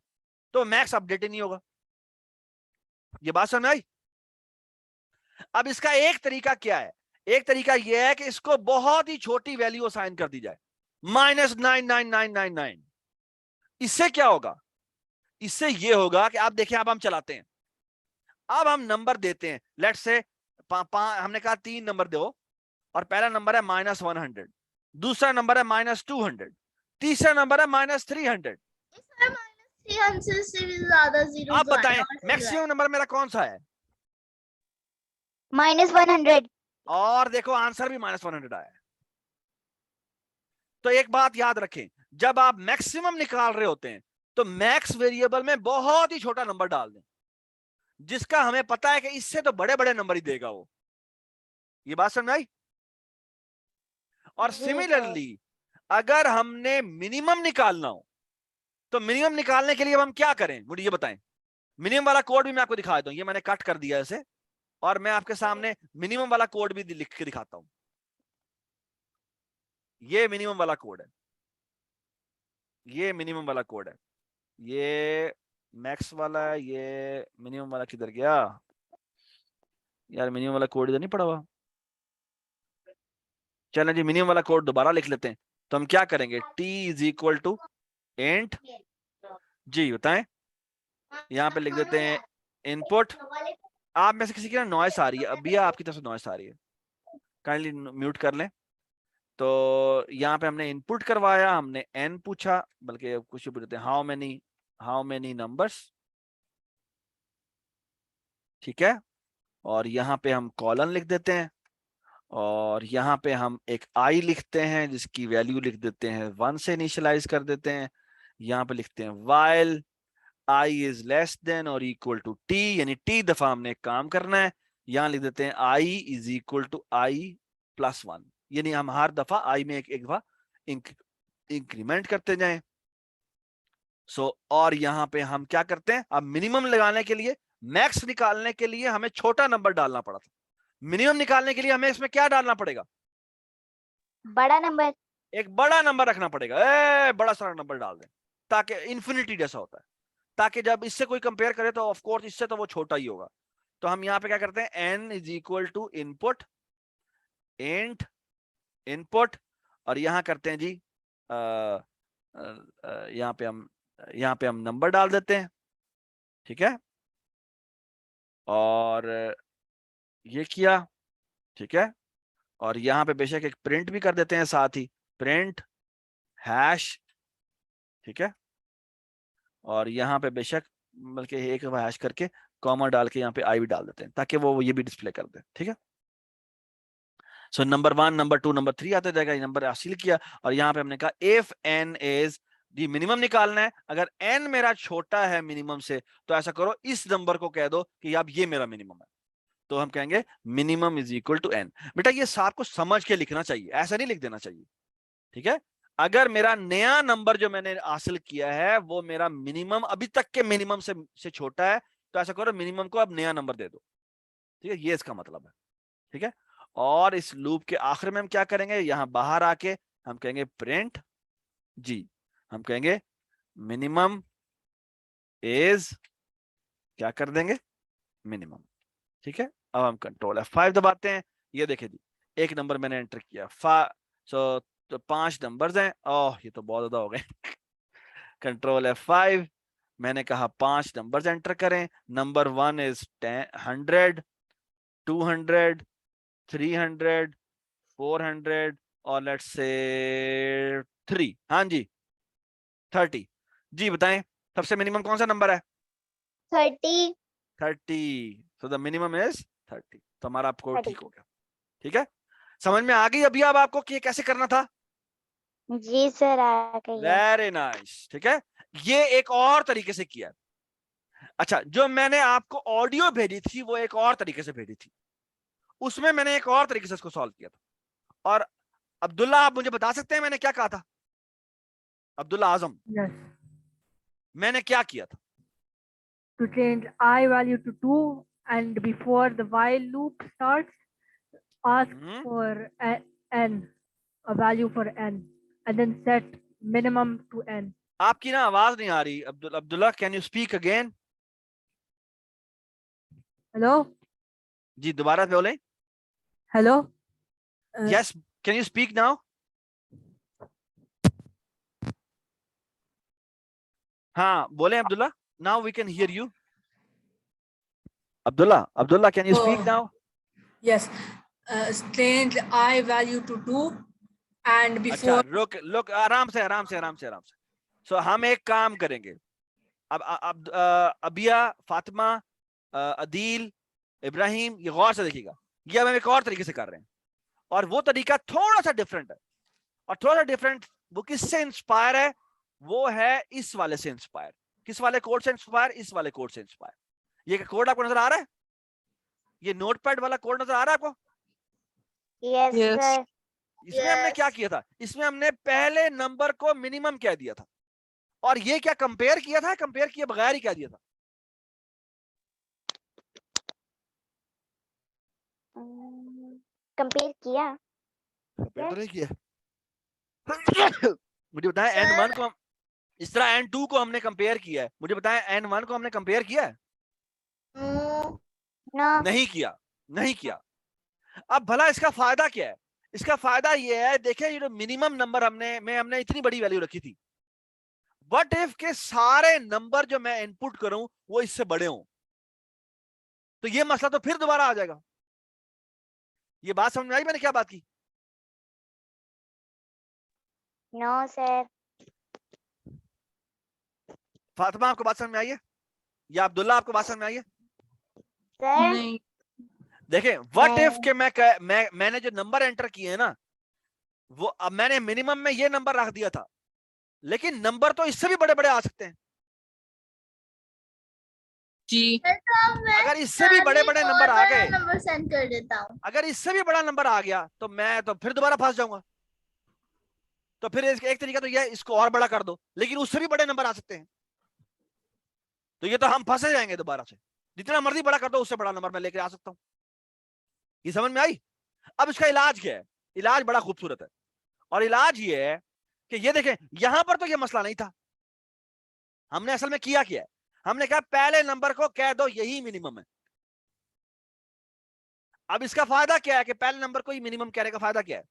तो मैक्स अपडेट ही नहीं होगा। ये बात समझ में आई? अब इसका एक तरीका क्या है? एक तरीका यह है कि इसको बहुत ही छोटी वैल्यू असाइन कर दी जाए, -99999। इससे क्या होगा? इससे ये होगा कि आप देखें, अब हम चलाते हैं, अब हम नंबर देते हैं। लेट्स से हमने कहा 3 नंबर दो और पहला नंबर है -100, दूसरा नंबर है -200, तीसरा नंबर है -300। आंसर से भी ज्यादा जीरो। आप बताएं मैक्सिमम नंबर मेरा कौन सा है? -100। और देखो आंसर भी -100 आया है। तो एक बात याद रखें, जब आप मैक्सिमम निकाल रहे होते हैं तो मैक्स वेरिएबल में बहुत ही छोटा नंबर डाल दें, जिसका हमें पता है कि इससे तो बड़े बड़े नंबर ही देगा वो। ये बात समझ आई? और सिमिलरली अगर हमने मिनिमम निकालना हो तो मिनिमम निकालने के लिए अब हम क्या करें, मुझे ये बताएं। मिनिमम वाला कोड भी मैं आपको दिखा देता हूं, ये मैंने कट कर दिया इसे और मैं आपके सामने मिनिमम वाला कोड भी लिख के दिखाता हूं। ये मिनिमम वाला कोड है, ये मिनिमम वाला कोड है, ये मैक्स वाला है, ये मिनिमम वाला किधर गया यार? मिनिमम वाला कोड इधर नहीं पड़ा हुआ। चलें जी, मिनिमम वाला कोड दोबारा लिख लेते हैं। तो हम क्या करेंगे, t = int जी, बताएं, यहां पे लिख देते हैं इनपुट। आप में से किसी की ना नॉइस आ रही है, अभी आपकी तरफ से नॉइस आ रही है, काइंडली म्यूट कर लें। तो यहाँ पे हमने इनपुट करवाया, हमने n पूछा, बल्कि कुछ पूछते हैं हाउ मेनी नंबर्स, ठीक है। और यहाँ पे हम कॉलन लिख देते हैं और यहाँ पे हम एक i लिखते हैं जिसकी वैल्यू लिख देते हैं 1 से इनिशियलाइज कर देते हैं। यहाँ पे लिखते हैं while i is less than or equal to t, यानी t दफा हमने एक काम करना है। यहाँ लिख देते हैं i is equal to i plus 1, यानी हम हर दफा i में एक दफा इंक्रीमेंट करते जाएं। और यहाँ पे हम क्या करते हैं, अब मिनिमम लगाने के लिए, मैक्स निकालने के लिए हमें छोटा नंबर डालना पड़ा था, मिनिमम निकालने के लिए हमें इसमें क्या डालना पड़ेगा? बड़ा नंबर। एक बड़ा नंबर रखना पड़ेगा, बड़ा सारा नंबर डाल दें, ताकि इन्फिनिटी जैसा होता है, ताकि जब इससे कोई कंपेयर करे तो ऑफ कोर्स इससे तो वो छोटा ही होगा। तो हम यहाँ पे क्या करते हैं, n = इनपुट int इनपुट और यहाँ करते हैं जी यहाँ पे हम नंबर डाल देते हैं, ठीक है। और ये किया, ठीक है। और यहाँ पे बेशक एक प्रिंट भी कर देते हैं साथ ही, प्रिंट हैश, ठीक है। और यहाँ पे बेशक बल्कि एक हैश करके कॉमा डाल के यहाँ पे आई भी डाल देते हैं ताकि वो ये भी डिस्प्ले कर दे, ठीक है। सो नंबर 1, नंबर 2, नंबर 3 आता जाएगा, ये नंबर हासिल किया। और यहाँ पे हमने कहा इफ n इज, जी मिनिमम निकालना है, अगर n मेरा छोटा है मिनिमम से तो ऐसा करो इस नंबर को कह दो कि अब ये मेरा मिनिमम है, तो हम कहेंगे मिनिमम = n। बेटा ये आपको समझ के लिखना चाहिए, ऐसा नहीं लिख देना चाहिए, ठीक है। अगर मेरा नया नंबर जो मैंने हासिल किया है वो मेरा मिनिमम अभी तक के मिनिमम से छोटा है, तो ऐसा करो मिनिमम को अब नया नंबर दे दो। ठीक है, ये इसका मतलब है। ठीक है, और इस लूप के आखिर में हम क्या करेंगे, यहां बाहर आके हम कहेंगे प्रिंट जी, हम कहेंगे मिनिमम इज, क्या कर देंगे, मिनिमम। ठीक है, अब हम कंट्रोल F5 दबाते हैं। ये देखिए जी, एक नंबर मैंने एंटर किया, तो 5 नंबर्स हैं। ओह ये तो बहुत ज्यादा हो गए। कंट्रोल F5, मैंने कहा 5 नंबर्स एंटर करें। नंबर 1 इज 100, 200, 300, 400 और लेट्स से 3। हाँ जी 30। जी बताएं सबसे मिनिमम कौन सा नंबर है? 30। 30। So the minimum is 30। तो हमारा आपको 30। ठीक हो गया। ठीक है, समझ में आ गई अभी अब आपको कि ये कैसे करना था? जी सर आ गई है। Very nice. ठीक है, ये एक और तरीके से किया। अच्छा, जो मैंने आपको ऑडियो भेजी थी वो एक और तरीके से भेजी थी, उसमें मैंने एक और तरीके से इसको सॉल्व किया था। और अब्दुल्ला आप मुझे बता सकते हैं मैंने क्या कहा था? अब्दुल्ला आजम, Yes. मैंने क्या किया था? To change I value to 2 and before the while loop starts, ask hmm, for n, a value for n, and then set minimum to n. आपकी ना आवाज नहीं आ रही Abdullah, can you speak again? Hello? जी दोबारा बोले। Hello? Yes, can you speak now? हाँ बोले Abdullah, now we can hear you. Abdullah can you speak now? Yes, change I value to 2 and अच्छा before रुक आराम से आराम से आराम से आराम से। सो हम एक काम करेंगे, अब अबिया, फातिमा, अदील, इब्राहिम, ये गौर से देखिएगा, ये हम एक और तरीके से कर रहे हैं और वो तरीका थोड़ा सा डिफरेंट है। और थोड़ा सा डिफरेंट वो किससे इंस्पायर है? वो है इस वाले से इंस्पायर। किस वाले कोड से इंस्पायर? इस वाले कोड से इंस्पायर। ये कोड आपको नजर आ रहा है? ये नोटपैड वाला कोड नजर आ रहा है आपको? Yes Yes. सर। इसमें हमने क्या Yes. किया था? इसमें हमने पहले नंबर को मिनिमम कह दिया था और ये क्या कंपेयर किया था? कंपेयर किए बगैर ही क्या दिया था? कंपेयर किया। कंपेयर तो नहीं किया। मुझे बताएं N1 को हम इस तरह N2 को हमने कंपेयर किया है, मुझे बताएं N1 को हमने कंपेयर किया है? No. नो। नहीं किया, नहीं किया। अब भला इसका फायदा क्या है? इसका फायदा ये है, देखिए ये जो मिनिमम नंबर हमने इतनी बड़ी वैल्यू रखी थी, व्हाट इफ के सारे नंबर जो मैं इनपुट करूं वो इससे बड़े हों, तो ये मसला तो फिर दोबारा आ जाएगा। ये बात समझ में आई मैंने क्या बात की? No sir. फातिमा आपको बात समझ में आई है या अब्दुल्ला आपको बात समझ में आई है? सर नहीं, देखें व्हाट इफ नहीं। के मैंने जो नंबर एंटर किए हैं ना, वो अब मैंने मिनिमम में ये नंबर रख दिया था, लेकिन नंबर तो इससे भी बड़े बड़े आ सकते हैं। जी, अगर इससे भी बड़े बड़े नंबर आ गए, नंबर सेंड कर देता हूँ। अगर इससे भी बड़ा नंबर आ गया तो मैं तो फिर दोबारा फंस जाऊंगा। तो फिर एक तरीका तो यह है, इसको और बड़ा कर दो, लेकिन उससे भी बड़े नंबर आ सकते हैं, तो ये तो हम फंसे जाएंगे दोबारा से। जितना मर्जी बड़ा कर दो उससे बड़ा नंबर मैं लेकर आ सकता हूं। ये समझ में आई? अब इसका इलाज क्या है? इलाज बड़ा खूबसूरत है और इलाज ये है कि ये देखें, यहां पर तो ये मसला नहीं था। हमने असल में किया क्या है, हमने कहा पहले नंबर को कह दो यही मिनिमम है। अब इसका फायदा क्या है कि पहले नंबर को ही मिनिमम कहने का फायदा क्या है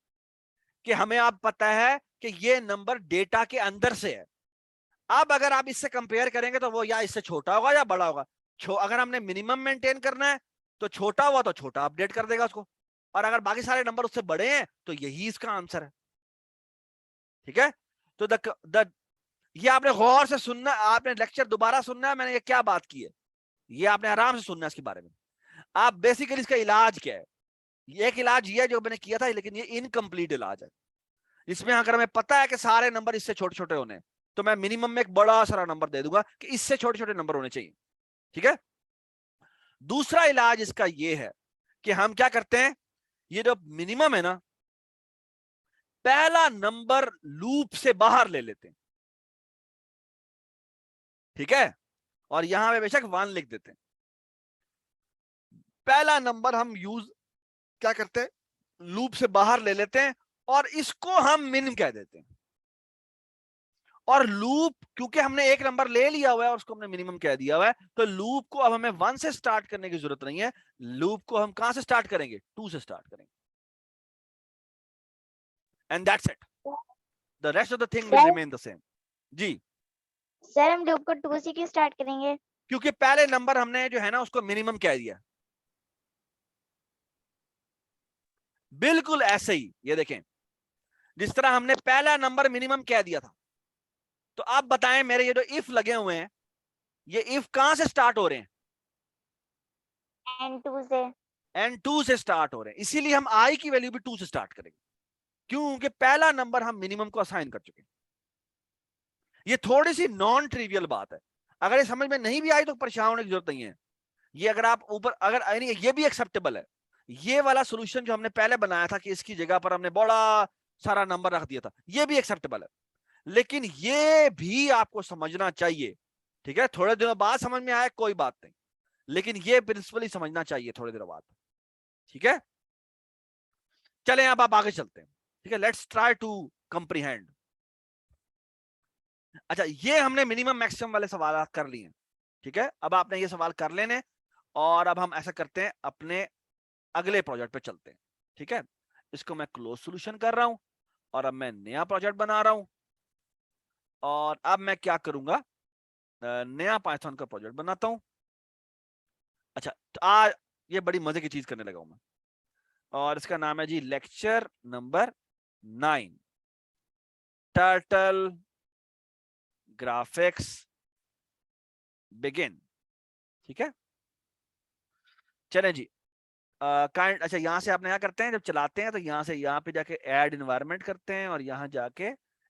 कि हमें अब पता है कि ये नंबर डेटा के अंदर से है। अब अगर आप इससे कंपेयर करेंगे तो वो या इससे छोटा होगा या बड़ा होगा। अगर हमने मिनिमम मेंटेन करना है तो छोटा हुआ तो छोटा अपडेट कर देगा उसको, और अगर बाकी सारे नंबर उससे बड़े हैं तो यही इसका आंसर है। ठीक है, तो ये आपने गौर से सुनना, आपने लेक्चर दोबारा सुनना है, मैंने ये क्या बात की है ये आपने आराम से सुनना है इसके बारे में। आप बेसिकली इसका इलाज क्या है, ये एक इलाज ये है जो मैंने किया था, लेकिन ये इनकम्प्लीट इलाज है। इसमें अगर हमें पता है कि सारे नंबर इससे छोटे छोटे होने, तो मैं मिनिमम में एक बड़ा सारा नंबर दे दूंगा कि इससे छोटे छोटे नंबर होने चाहिए। ठीक है, दूसरा इलाज इसका ये है कि हम क्या करते हैं, ये जो मिनिमम है ना, पहला नंबर लूप से बाहर ले लेते हैं। ठीक है, और यहां पे बेशक 1 लिख देते हैं। पहला नंबर हम यूज क्या करते हैं, लूप से बाहर ले लेते हैं और इसको हम मिन कह देते हैं। और लूप क्योंकि हमने एक नंबर ले लिया हुआ है और उसको हमने मिनिमम कह दिया हुआ है, तो लूप को अब हमें 1 से स्टार्ट करने की जरूरत नहीं है। लूप को हम कहां से स्टार्ट करेंगे, 2 से स्टार्ट करेंगे। And that's it, the rest of the thing will remain the same. जी, सर हम लूप को 2 से क्यों स्टार्ट करेंगे? क्योंकि पहले नंबर हमने जो है ना उसको मिनिमम कह दिया। बिल्कुल ऐसे ही, ये देखें, जिस तरह हमने पहला नंबर मिनिमम कह दिया था। तो आप बताएं, मेरे ये जो इफ लगे हुए हैं, ये इफ कहां से स्टार्ट हो रहे हैं, N2 से। N2 से स्टार्ट हो रहे हैं, इसीलिए हम I की वैल्यू भी 2 से स्टार्ट करेंगे, क्योंकि पहला नंबर हम मिनिमम को असाइन कर चुके हैं। ये थोड़ी सी नॉन ट्रिवियल बात है, अगर ये समझ में नहीं भी आई तो परेशान होने की जरूरत नहीं है। ये अगर आप ऊपर अगर यानी ये भी एक्सेप्टेबल है। ये वाला सोल्यूशन जो हमने पहले बनाया था कि इसकी जगह पर हमने बड़ा सारा नंबर रख दिया था, ये भी एक्सेप्टेबल है, लेकिन ये भी आपको समझना चाहिए। ठीक है, थोड़े दिनों बाद समझ में आए कोई बात नहीं, लेकिन ये प्रिंसिपल ही समझना चाहिए थोड़े दिनों बाद। ठीक है, चलें अब आप आगे चलते हैं। ठीक है, लेट्स ट्राई टू कंप्रीहेंड। अच्छा, ये हमने मिनिमम मैक्सिमम वाले सवाल कर लिए हैं। ठीक है, अब आपने ये सवाल कर लेने, और अब हम ऐसा करते हैं, अपने अगले प्रोजेक्ट पे चलते हैं। ठीक है, इसको मैं क्लोज सॉल्यूशन कर रहा हूं और अब मैं नया प्रोजेक्ट बना रहा हूं। और अब मैं क्या करूंगा, नया पाइथन का प्रोजेक्ट बनाता हूं। अच्छा, तो आज ये बड़ी मजे की चीज करने लगा हूं मैं, और इसका नाम है जी lecture number 9, turtle graphics begin. ठीक है, चलें जी। काइंड अच्छा, यहां से आपने क्या करते हैं, जब चलाते हैं तो यहां से यहाँ पे जाके ऐड इन्वायरमेंट करते हैं, और यहाँ जाके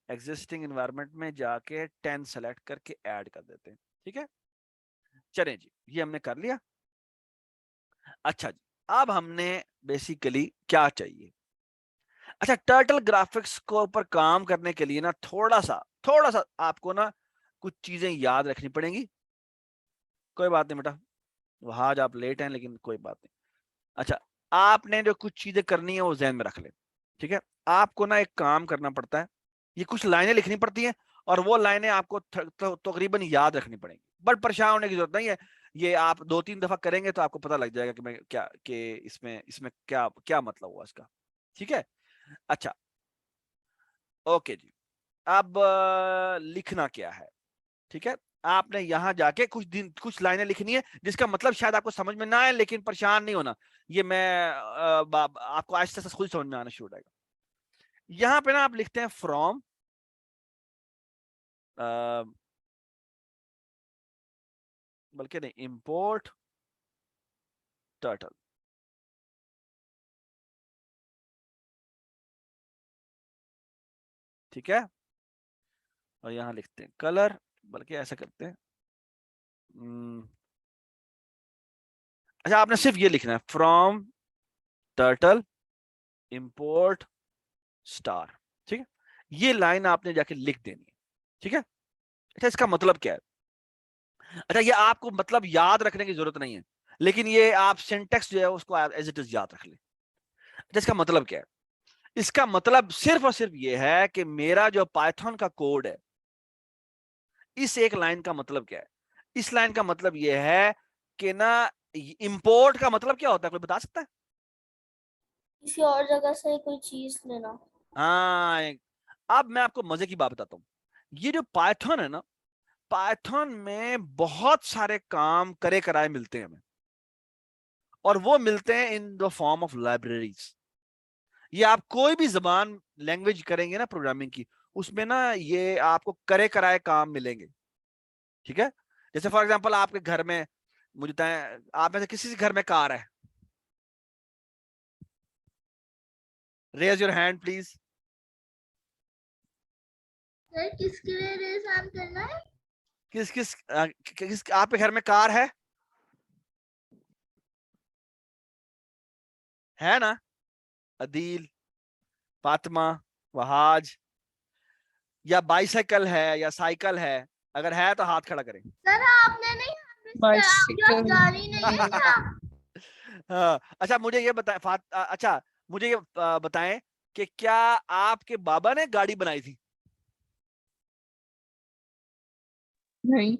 एग्जिस्टिंग इन्वायरमेंट में जाके 10 सेलेक्ट करके ऐड कर देते हैं। ठीक है, चलें जी, ये हमने कर लिया। अच्छा जी, अब हमने बेसिकली क्या चाहिए, अच्छा, टर्टल ग्राफिक्स को ऊपर काम करने के लिए ना थोड़ा सा आपको ना कुछ चीजें याद रखनी पड़ेंगी। कोई बात नहीं बेटा, वहां आज आप लेट हैं, लेकिन कोई बात नहीं। अच्छा, आपने जो कुछ चीजें करनी है वो ज़हन में रख ले। ठीक है, आपको ना एक काम करना पड़ता है, ये कुछ लाइनें लिखनी पड़ती हैं, और वो लाइनें आपको तकरीबन याद रखनी पड़ेंगी। बट परेशान होने की जरूरत नहीं है, ये आप 2-3 दफा करेंगे तो आपको पता लग जाएगा कि मैं क्या कि इसमें क्या क्या मतलब हुआ इसका। ठीक है, अच्छा, ओके जी। अब लिखना क्या है, ठीक है, आपने यहां जाके कुछ लाइनें लिखनी है, जिसका मतलब शायद आपको समझ में ना आए, लेकिन परेशान नहीं होना, ये मैं आपको आहिस्ते से खुद समझ में आना शुरू हो जाएगा। यहां पे ना आप लिखते हैं फ्रॉम, बल्कि नहीं, इंपोर्ट टर्टल। ठीक है, और यहां लिखते हैं कलर, बल्कि ऐसा करते हैं, अच्छा, आपने सिर्फ ये लिखना है फ्रॉम टर्टल इंपोर्ट स्टार। ठीक है, ये लाइन आपने जाके लिख देनी है। ठीक है, अच्छा, इसका मतलब क्या है, अच्छा, ये आपको मतलब याद रखने की जरूरत नहीं है, लेकिन ये आप सिंटेक्स जो है उसको एज इट इज याद रख ले। अच्छा, इसका मतलब क्या है, इसका मतलब सिर्फ और सिर्फ ये है कि मेरा जो पाइथन का कोड है, इस एक लाइन का मतलब क्या है, इस लाइन का मतलब ये है कि ना, इंपोर्ट का मतलब क्या होता है, कोई बता सकता है? किसी और जगह से कोई चीज लेना। हाँ, अब मैं आपको मजे की बात बताता हूँ। ये जो पाइथन है ना, पाइथन में बहुत सारे काम करे कराए मिलते हैं हमें, और वो मिलते हैं in the form of libraries. ये आप कोई भी जबान लैंग्वेज करेंगे ना प्रोग्रामिंग की, उसमें ना ये आपको करे कराए काम मिलेंगे। ठीक है, जैसे फॉर एग्जांपल आपके घर में, मुझे बताएं, आप में से किसी के घर में कार है? Raise your hand please. Sir किसके लिए रेस ऑन करना है? किस आपके घर में कार है ना? अदील, फातिमा, वहाज, या बाइसाइकिल है या साइकिल है? अगर है तो हाथ खड़ा करें। सर आपने नहीं, आपकी Bicycle. गाड़ी नहीं है क्या? हाँ, अच्छा मुझे ये बताएं अच्छा मुझे ये बताएं कि क्या आपके बाबा ने गाड़ी बनाई थी? नहीं,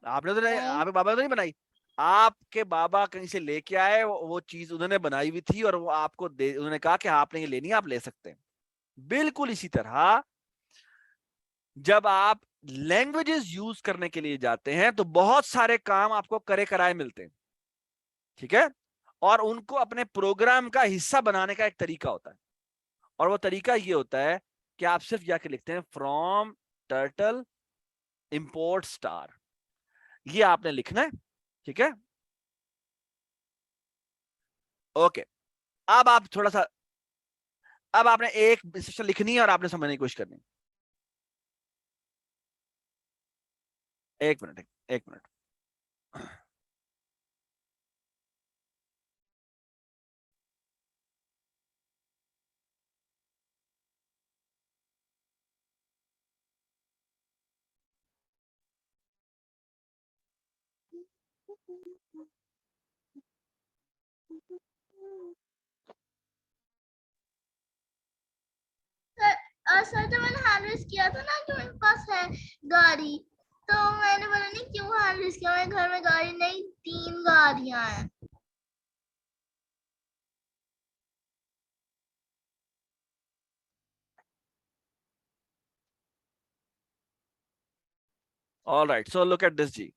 आपने तो नहीं, नहीं। आपके बाबा ने तो नहीं बनाई। आपके बाबा कहीं से लेके आए, वो चीज उन्होंने बनाई हुई थी और वो आपको उन्होंने कहा कि आपने ये लेनी है, आप ले सकते हैं। बिल्कुल इसी तरह जब आप लैंग्वेजेस यूज करने के लिए जाते हैं तो बहुत सारे काम आपको करे कराए मिलते हैं, ठीक है, और उनको अपने प्रोग्राम का हिस्सा बनाने का एक तरीका होता है, और वो तरीका ये होता है कि आप सिर्फ जाके लिखते हैं फ्रॉम टर्टल इंपोर्ट स्टार, ये आपने लिखना है, ठीक है। ओके, अब आप थोड़ा सा, अब आपने एक इंस्ट्रक्शन लिखनी है और आपने समझने की कोशिश करनी है। एक मिनट, एक मिनट। सर जब मैंने हैंड रेस किया था ना कि मेरे पास है गाड़ी, तो मैंने बोला नहीं क्यों हैंड रेस किया, मेरे घर में गाड़ी नहीं 3 गाड़ियां हैं। All right, so look at this जी।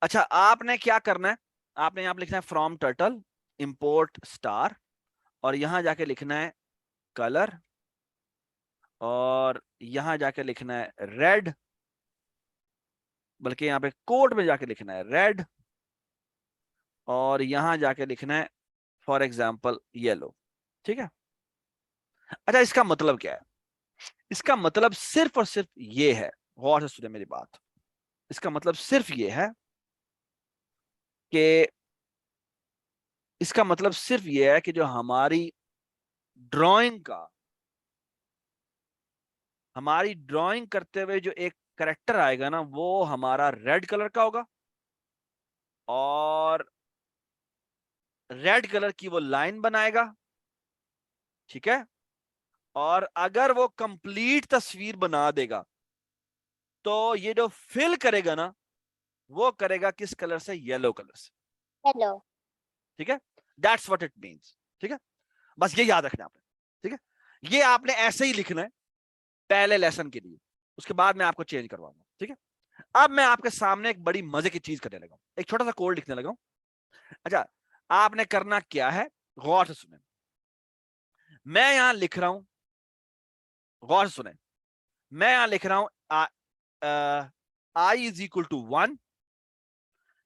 अच्छा, आपने क्या करना है, आपने यहाँ पे लिखना है फ्रॉम टर्टल इंपोर्ट स्टार, और यहां जाके लिखना है कलर, और यहां जाके लिखना है रेड, बल्कि यहाँ पे कोड में जाके लिखना है रेड, और यहां जाके लिखना है फॉर एग्जाम्पल येलो, ठीक है। अच्छा, इसका मतलब क्या है? इसका मतलब सिर्फ और सिर्फ ये है, गौर से सुने मेरी बात, इसका मतलब सिर्फ ये है कि इसका मतलब सिर्फ ये है कि जो हमारी ड्राइंग करते हुए जो एक करेक्टर आएगा ना, वो हमारा रेड कलर का होगा, और रेड कलर की वो लाइन बनाएगा, ठीक है। और अगर वो कंप्लीट तस्वीर बना देगा तो ये जो फिल करेगा ना, वो करेगा किस कलर से? येलो कलर से, हेलो। ठीक है। दैट्स व्हाट इट मींस, ठीक है। बस ये याद रखना आपने, ठीक है। ये आपने ऐसे ही लिखना है पहले लेसन के लिए, उसके बाद मैं आपको चेंज करवाऊंगा, ठीक है। अब मैं आपके सामने एक बड़ी मजे की चीज करने लगा हूं, एक छोटा सा कोड लिखने लगा हूं। अच्छा, आपने करना क्या है, गौर से सुने। मैं यहां लिख रहा हूं, गौर से सुने, मैं यहां लिख रहा हूं आई इज इक्वल टू 1,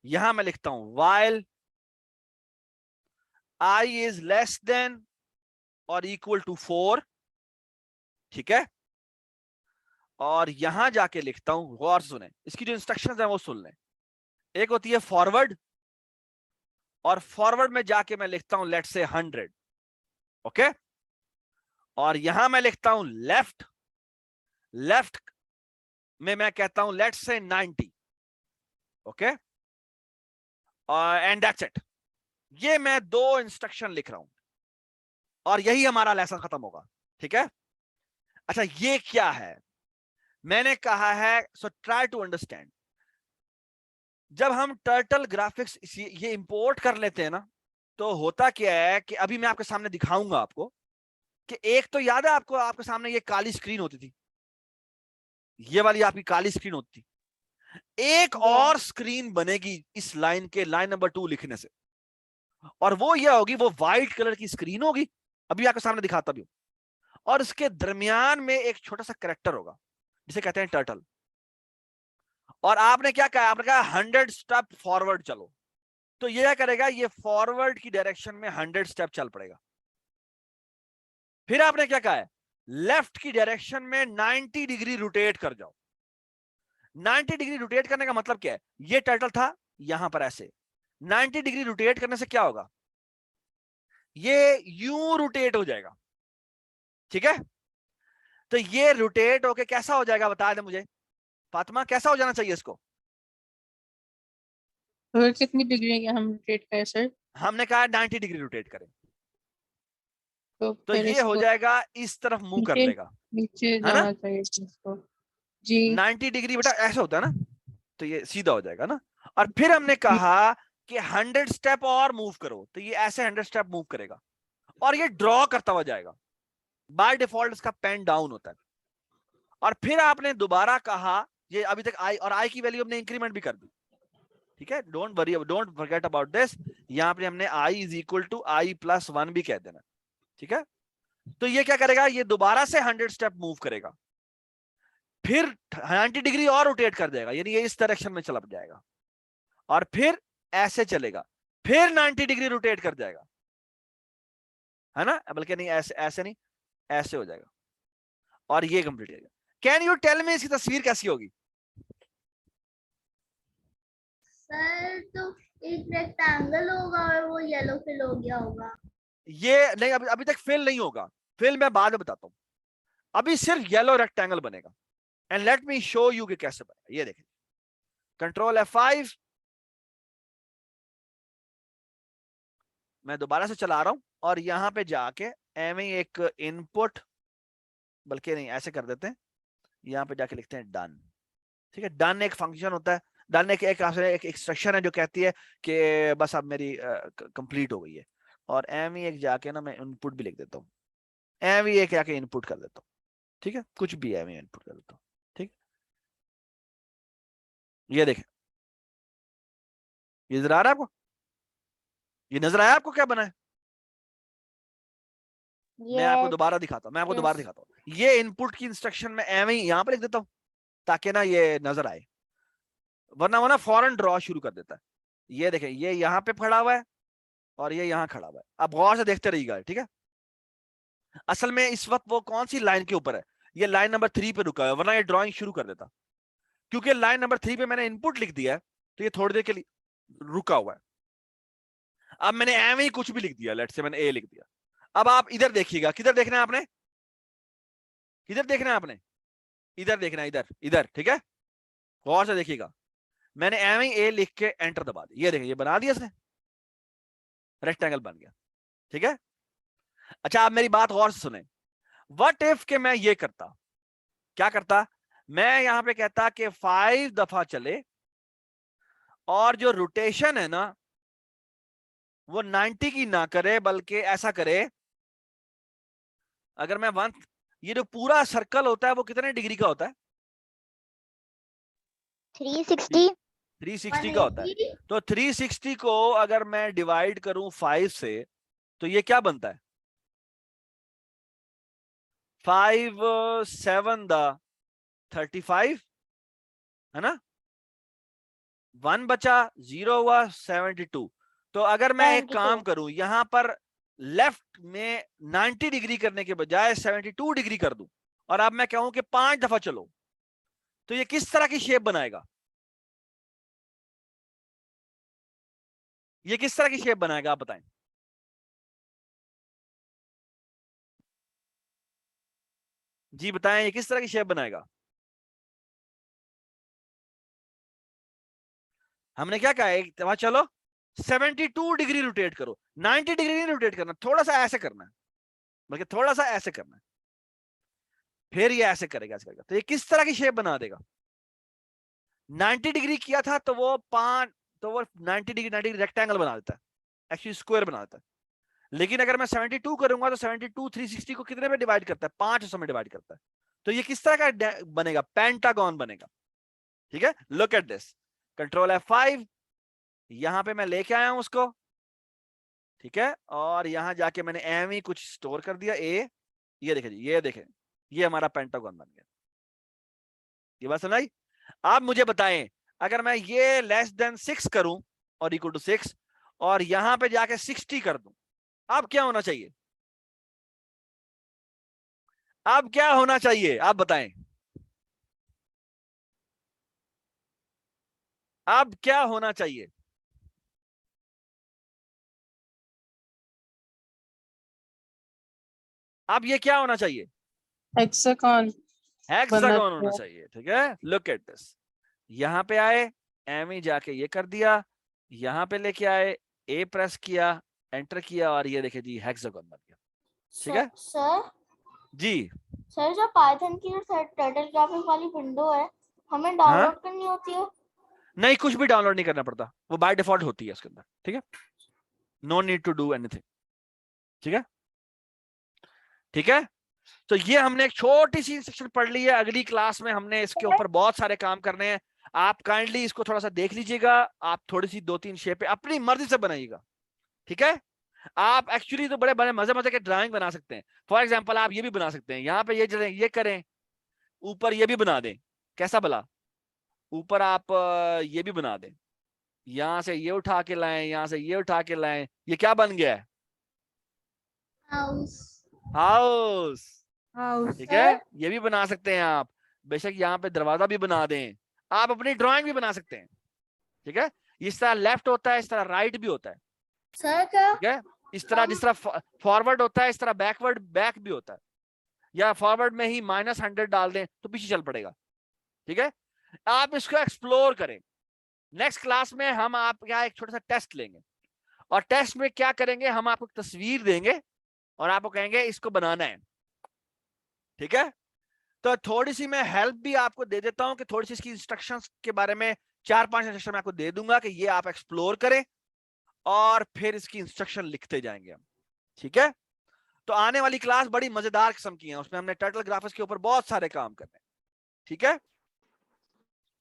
यहां मैं लिखता हूं while I is less than और इक्वल टू 4, ठीक है। और यहां जाके लिखता हूं, गौर से सुने, इसकी जो इंस्ट्रक्शंस है वो सुन लें। एक होती है फॉरवर्ड, और फॉरवर्ड में जाके मैं लिखता हूं लेट्स से 100, ओके। और यहां मैं लिखता हूं लेफ्ट, लेफ्ट में मैं कहता हूं let's say 90, okay, and that's it. ये मैं 2 इंस्ट्रक्शन लिख रहा हूं और यही हमारा लेसन खत्म होगा, ठीक है। अच्छा, ये क्या है? मैंने कहा है, सो ट्राई टू अंडरस्टैंड, जब हम टर्टल ग्राफिक्स ये इंपोर्ट कर लेते हैं ना, तो होता क्या है कि अभी मैं आपके सामने दिखाऊंगा आपको कि एक तो याद है आपको, आपके सामने ये काली स्क्रीन होती थी, ये वाली आपकी काली स्क्रीन होती थी, एक और स्क्रीन बनेगी इस लाइन के लाइन नंबर 2 लिखने से, और वो ये होगी, वो व्हाइट कलर की स्क्रीन होगी, अभी आपके सामने दिखाता भी हूं, और इसके दरमियान में एक छोटा सा कैरेक्टर होगा जिसे कहते हैं टर्टल। और आपने क्या कहा, आपने कहा 100 स्टेप फॉरवर्ड चलो, तो ये क्या करेगा, ये फॉरवर्ड की डायरेक्शन में 100 स्टेप चल पड़ेगा। फिर आपने क्या कहा है, लेफ्ट की डायरेक्शन में 90 डिग्री रोटेट कर जाओ। 90 डिग्री रोटेट करने का मतलब क्या है, ये टर्टल था यहां पर ऐसे, 90 डिग्री रोटेट करने से क्या होगा, ये यूं रोटेट हो जाएगा, ठीक है। तो ये रोटेट होके कैसा हो जाएगा, बता दे मुझे फातिमा, कैसा हो जाना चाहिए इसको? तो कितनी डिग्री हम रोटेट करें सर? हमने कहा 90 डिग्री रोटेट करें, तो तो फिर ये हो इसको जाएगा, इस तरफ मुंह कर नीचे लेगा, नीचे है ना? जाना चाहिए इसको। जी 90 डिग्री बेटा ऐसा होता है ना, तो ये सीधा हो जाएगा ना। और फिर हमने कहा कि 100 स्टेप और मूव करो, तो ये ऐसे 100 स्टेप मूव करेगा और ये ड्रॉ करता हुआ जाएगा। बाय डिफॉल्ट इसका पेन डाउन होता है। और फिर आपने दोबारा कहा, ये अभी तक आई, और आई की वैल्यू हमने इंक्रीमेंट भी कर दी, ठीक है, don't worry, don't forget about this. यहां पे हमने i is equal to i plus 1 भी कह देना, ठीक है। तो ये क्या करेगा, ये दोबारा से 100 स्टेप मूव करेगा, फिर 90 डिग्री और रोटेट कर देगा, यानी ये इस डायरेक्शन में चला जाएगा, और फिर ऐसे चलेगा, फिर 90 डिग्री रोटेट कर जाएगा, है ना, बल्कि नहीं ऐसे, ऐसे नहीं, ऐसे हो जाएगा, और ये कंप्लीट हो जाएगा। कैन यू टेल मी इसकी तस्वीर कैसी होगी? सर तो एक रेक्टेंगल होगा और वो येलो फिल हो गया होगा। ये नहीं, अभी तक फिल नहीं होगा, फिल मैं बाद में बताता हूं, अभी सिर्फ येलो रेक्टेंगल बनेगा। And let me show you कि कैसे बनेगा। ये देखिए, कंट्रोल F5, मैं दोबारा से चला रहा हूं, और यहां पे जाके एवं एक इनपुट, बल्कि नहीं ऐसे कर देते हैं, यहां पे जाके लिखते हैं डन, ठीक है। डन एक फंक्शन होता है, डन एक इंस्ट्रक्शन है जो कहती है कि बस अब मेरी कंप्लीट हो गई है। और एवं एक जाके ना मैं इनपुट भी लिख देता हूँ, एवं एक जाके इनपुट कर देता हूँ, ठीक है, कुछ भी एवं इनपुट कर देता हूँ, ठीक। ये देखें, ये नजर आ रहा है आपको? ये नजर आया आपको क्या बना है? मैं आपको दोबारा दिखाता हूँ, मैं आपको दोबारा दिखाता हूँ। ये इनपुट की इंस्ट्रक्शन में एवं ही यहां पर लिख देता हूँ ताकि ना ये नजर आए, वरना वो ना फौरन ड्रॉ शुरू कर देता है। ये देखें, ये यहाँ पे खड़ा हुआ है और ये यहाँ खड़ा हुआ है। अब गौर से देखते रहिएगा, ठीक है। असल में इस वक्त वो कौन सी लाइन के ऊपर है? ये लाइन नंबर 3 पे रुका है, वरना ये ड्राइंग शुरू कर देता। क्योंकि लाइन नंबर 3 पे मैंने इनपुट लिख दिया है, तो ये थोड़ी देर के लिए रुका हुआ है। अब मैंने एवं ही कुछ भी लिख दिया, लेट्स से मैंने ए लिख दिया। अब आप इधर देखिएगा, किधर देखना है आपने? किधर देखना है आपने? इधर देखना है, इधर इधर, ठीक है। गौर से देखिएगा, मैंने एवं ही ए लिख के एंटर दबा दिया, ये देखिए ये बना दिया इसने, रेक्टेंगल बन गया, ठीक है। अच्छा, आप मेरी बात गौर से सुने। व्हाट इफ के मैं ये करता, क्या करता, मैं यहां पे कहता कि 5 दफा चले और जो रोटेशन है ना वो 90 की ना करे, बल्कि ऐसा करे, अगर मैं 1, ये जो पूरा सर्कल होता है वो कितने डिग्री का होता है? 360 360 का होता है। तो 360 को अगर मैं डिवाइड करूं 5 से, तो ये क्या बनता है? 5 7 35, है ना। 1 बचा, 0 हुआ, 72। तो अगर मैं एक 72 काम करूं, यहां पर लेफ्ट में 90 डिग्री करने के बजाय 72 डिग्री कर दूं, और अब मैं कहूं कि 5 दफा चलो, तो ये किस तरह की शेप बनाएगा? ये किस तरह की शेप बनाएगा, आप बताएं। जी बताएं, ये किस तरह की शेप बनाएगा? हमने क्या कहा, एक दफा चलो, 72 डिग्री रोटेट करो, 90 डिग्री नहीं रोटेट करना, थोड़ा सा ऐसे करना है, बल्कि थोड़ा सा ऐसे करना है, फिर ये ऐसे करेगा, ऐसे करेगा, तो ये किस तरह की शेप बना देगा? 90 डिग्री किया था तो वो 90 डिग्री रेक्टेंगल बना देता है, एक्चुअली स्क्वायर बना देता है। लेकिन अगर मैं 72 करूंगा तो 72 360 को कितने में डिवाइड करता है? 5 हिस्सों में डिवाइड करता है। तो ये किस तरह का बनेगा? पेंटागन बनेगा, ठीक है। Look at this, control F5, यहां पे मैं लेके आया हूं उसको, ठीक है, और यहां जाके मैंने एम ही कुछ स्टोर कर दिया, ए, ये देखें, ये देखें, ये हमारा पेंटागन बन गया। ये बात सुनाई? आप मुझे बताएं, अगर मैं ये लेस देन 6 करूं और इक्वल टू 6, और यहां पे जाके 60 कर दूं, अब क्या होना चाहिए? अब क्या होना चाहिए, आप बताएं, अब क्या होना चाहिए? अब ये क्या होना चाहिए? हेक्सागन हेक्सागन होना चाहिए, ठीक है। लुक एट दिस, यहां पे आए, एम ही जाके ये कर दिया, यहां पे लेके आए, ए प्रेस किया, एंटर किया और ये देखिए जी हेक्सागन बन गया। ठीक है सर जी। सर जो पाइथन की टर्टल ग्राफिक वाली विंडो है हमें डाउनलोड करनी होती है? नहीं, कुछ भी डाउनलोड नहीं करना पड़ता, वो बाय डिफॉल्ट होती है उसके अंदर। ठीक है, no need to do anything. ठीक है, ठीक है। तो ये हमने एक छोटी सी सेक्शन पढ़ ली है। अगली क्लास में हमने इसके ऊपर बहुत सारे काम करने हैं। आप काइंडली इसको थोड़ा सा देख लीजिएगा, आप थोड़ी सी 2-3 शेपें अपनी मर्जी से बनाइएगा। ठीक है, आप एक्चुअली तो बड़े बड़े मजे मजे के ड्राइंग बना सकते हैं। फॉर एग्जांपल आप ये भी बना सकते हैं, यहाँ पे ये करें, ऊपर ये भी बना दें। कैसा भला, ऊपर आप ये भी बना दें, यहां से ये उठा के लाएं, यहां से ये उठा के लाएं, ये क्या बन गया है? हाउस। हाउस। House. ठीक है, ये भी बना सकते हैं आप। बेशक यहाँ पे दरवाजा भी बना दें, आप अपनी ड्राइंग भी बना सकते हैं। ठीक है, इस तरह लेफ्ट होता है, इस तरह राइट भी होता है। सर क्या ठीक है, इस तरह जिस तरह फॉरवर्ड होता है, इस तरह बैकवर्ड बैक भी होता है। या फॉरवर्ड में ही -100 डाल दें तो पीछे चल पड़ेगा। ठीक है, आप इसको एक्सप्लोर करें। नेक्स्ट क्लास में हम आप यहाँ एक छोटा सा टेस्ट लेंगे, और टेस्ट में क्या करेंगे, हम आपको एक तस्वीर देंगे और आपको कहेंगे इसको बनाना है। ठीक है, तो थोड़ी सी मैं हेल्प भी आपको दे देता हूं कि थोड़ी सी इसकी इंस्ट्रक्शंस के बारे में 4-5 इंस्ट्रक्शन मैं आपको दे दूंगा कि ये आप एक्सप्लोर करें और फिर इसकी इंस्ट्रक्शन लिखते जाएंगे हम। ठीक है, तो आने वाली क्लास बड़ी मजेदार किस्म की है, उसमें हमने टर्टल ग्राफिक्स के ऊपर बहुत सारे काम करने हैं। ठीक है,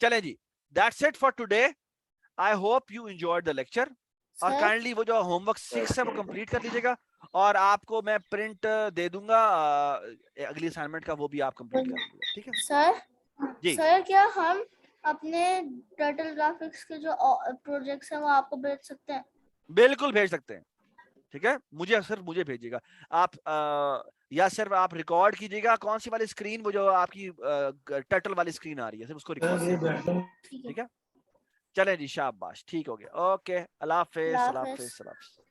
चलें जी, that's it for today. I hope you enjoyed the lecture, और सर? काइंडली वो जो होमवर्क 6 है वो कंप्लीट कर लीजिएगा, और आपको मैं प्रिंट दे दूंगा अगली असाइनमेंट का, वो भी आप कंप्लीट कर लीजिएगा। ठीक है सर जी। सर क्या हम अपने टर्टल ग्राफिक्स के जो प्रोजेक्ट्स हैं वो आपको भेज सकते हैं? बिल्कुल भेज सकते हैं। ठीक है, मुझे भेजिएगा आप, या सिर्फ आप रिकॉर्ड कीजिएगा। कौन सी वाली स्क्रीन, वो जो आपकी टर्टल वाली स्क्रीन आ रही है, सिर्फ उसको रिकॉर्ड। ठीक है, चलें जी, शाबाश, ठीक हो गया। ओके, अल्लाह हाफिज़, अल्लाह अल्लाह हाफिज़। हाफिज़, अल्लाह हाफिज़।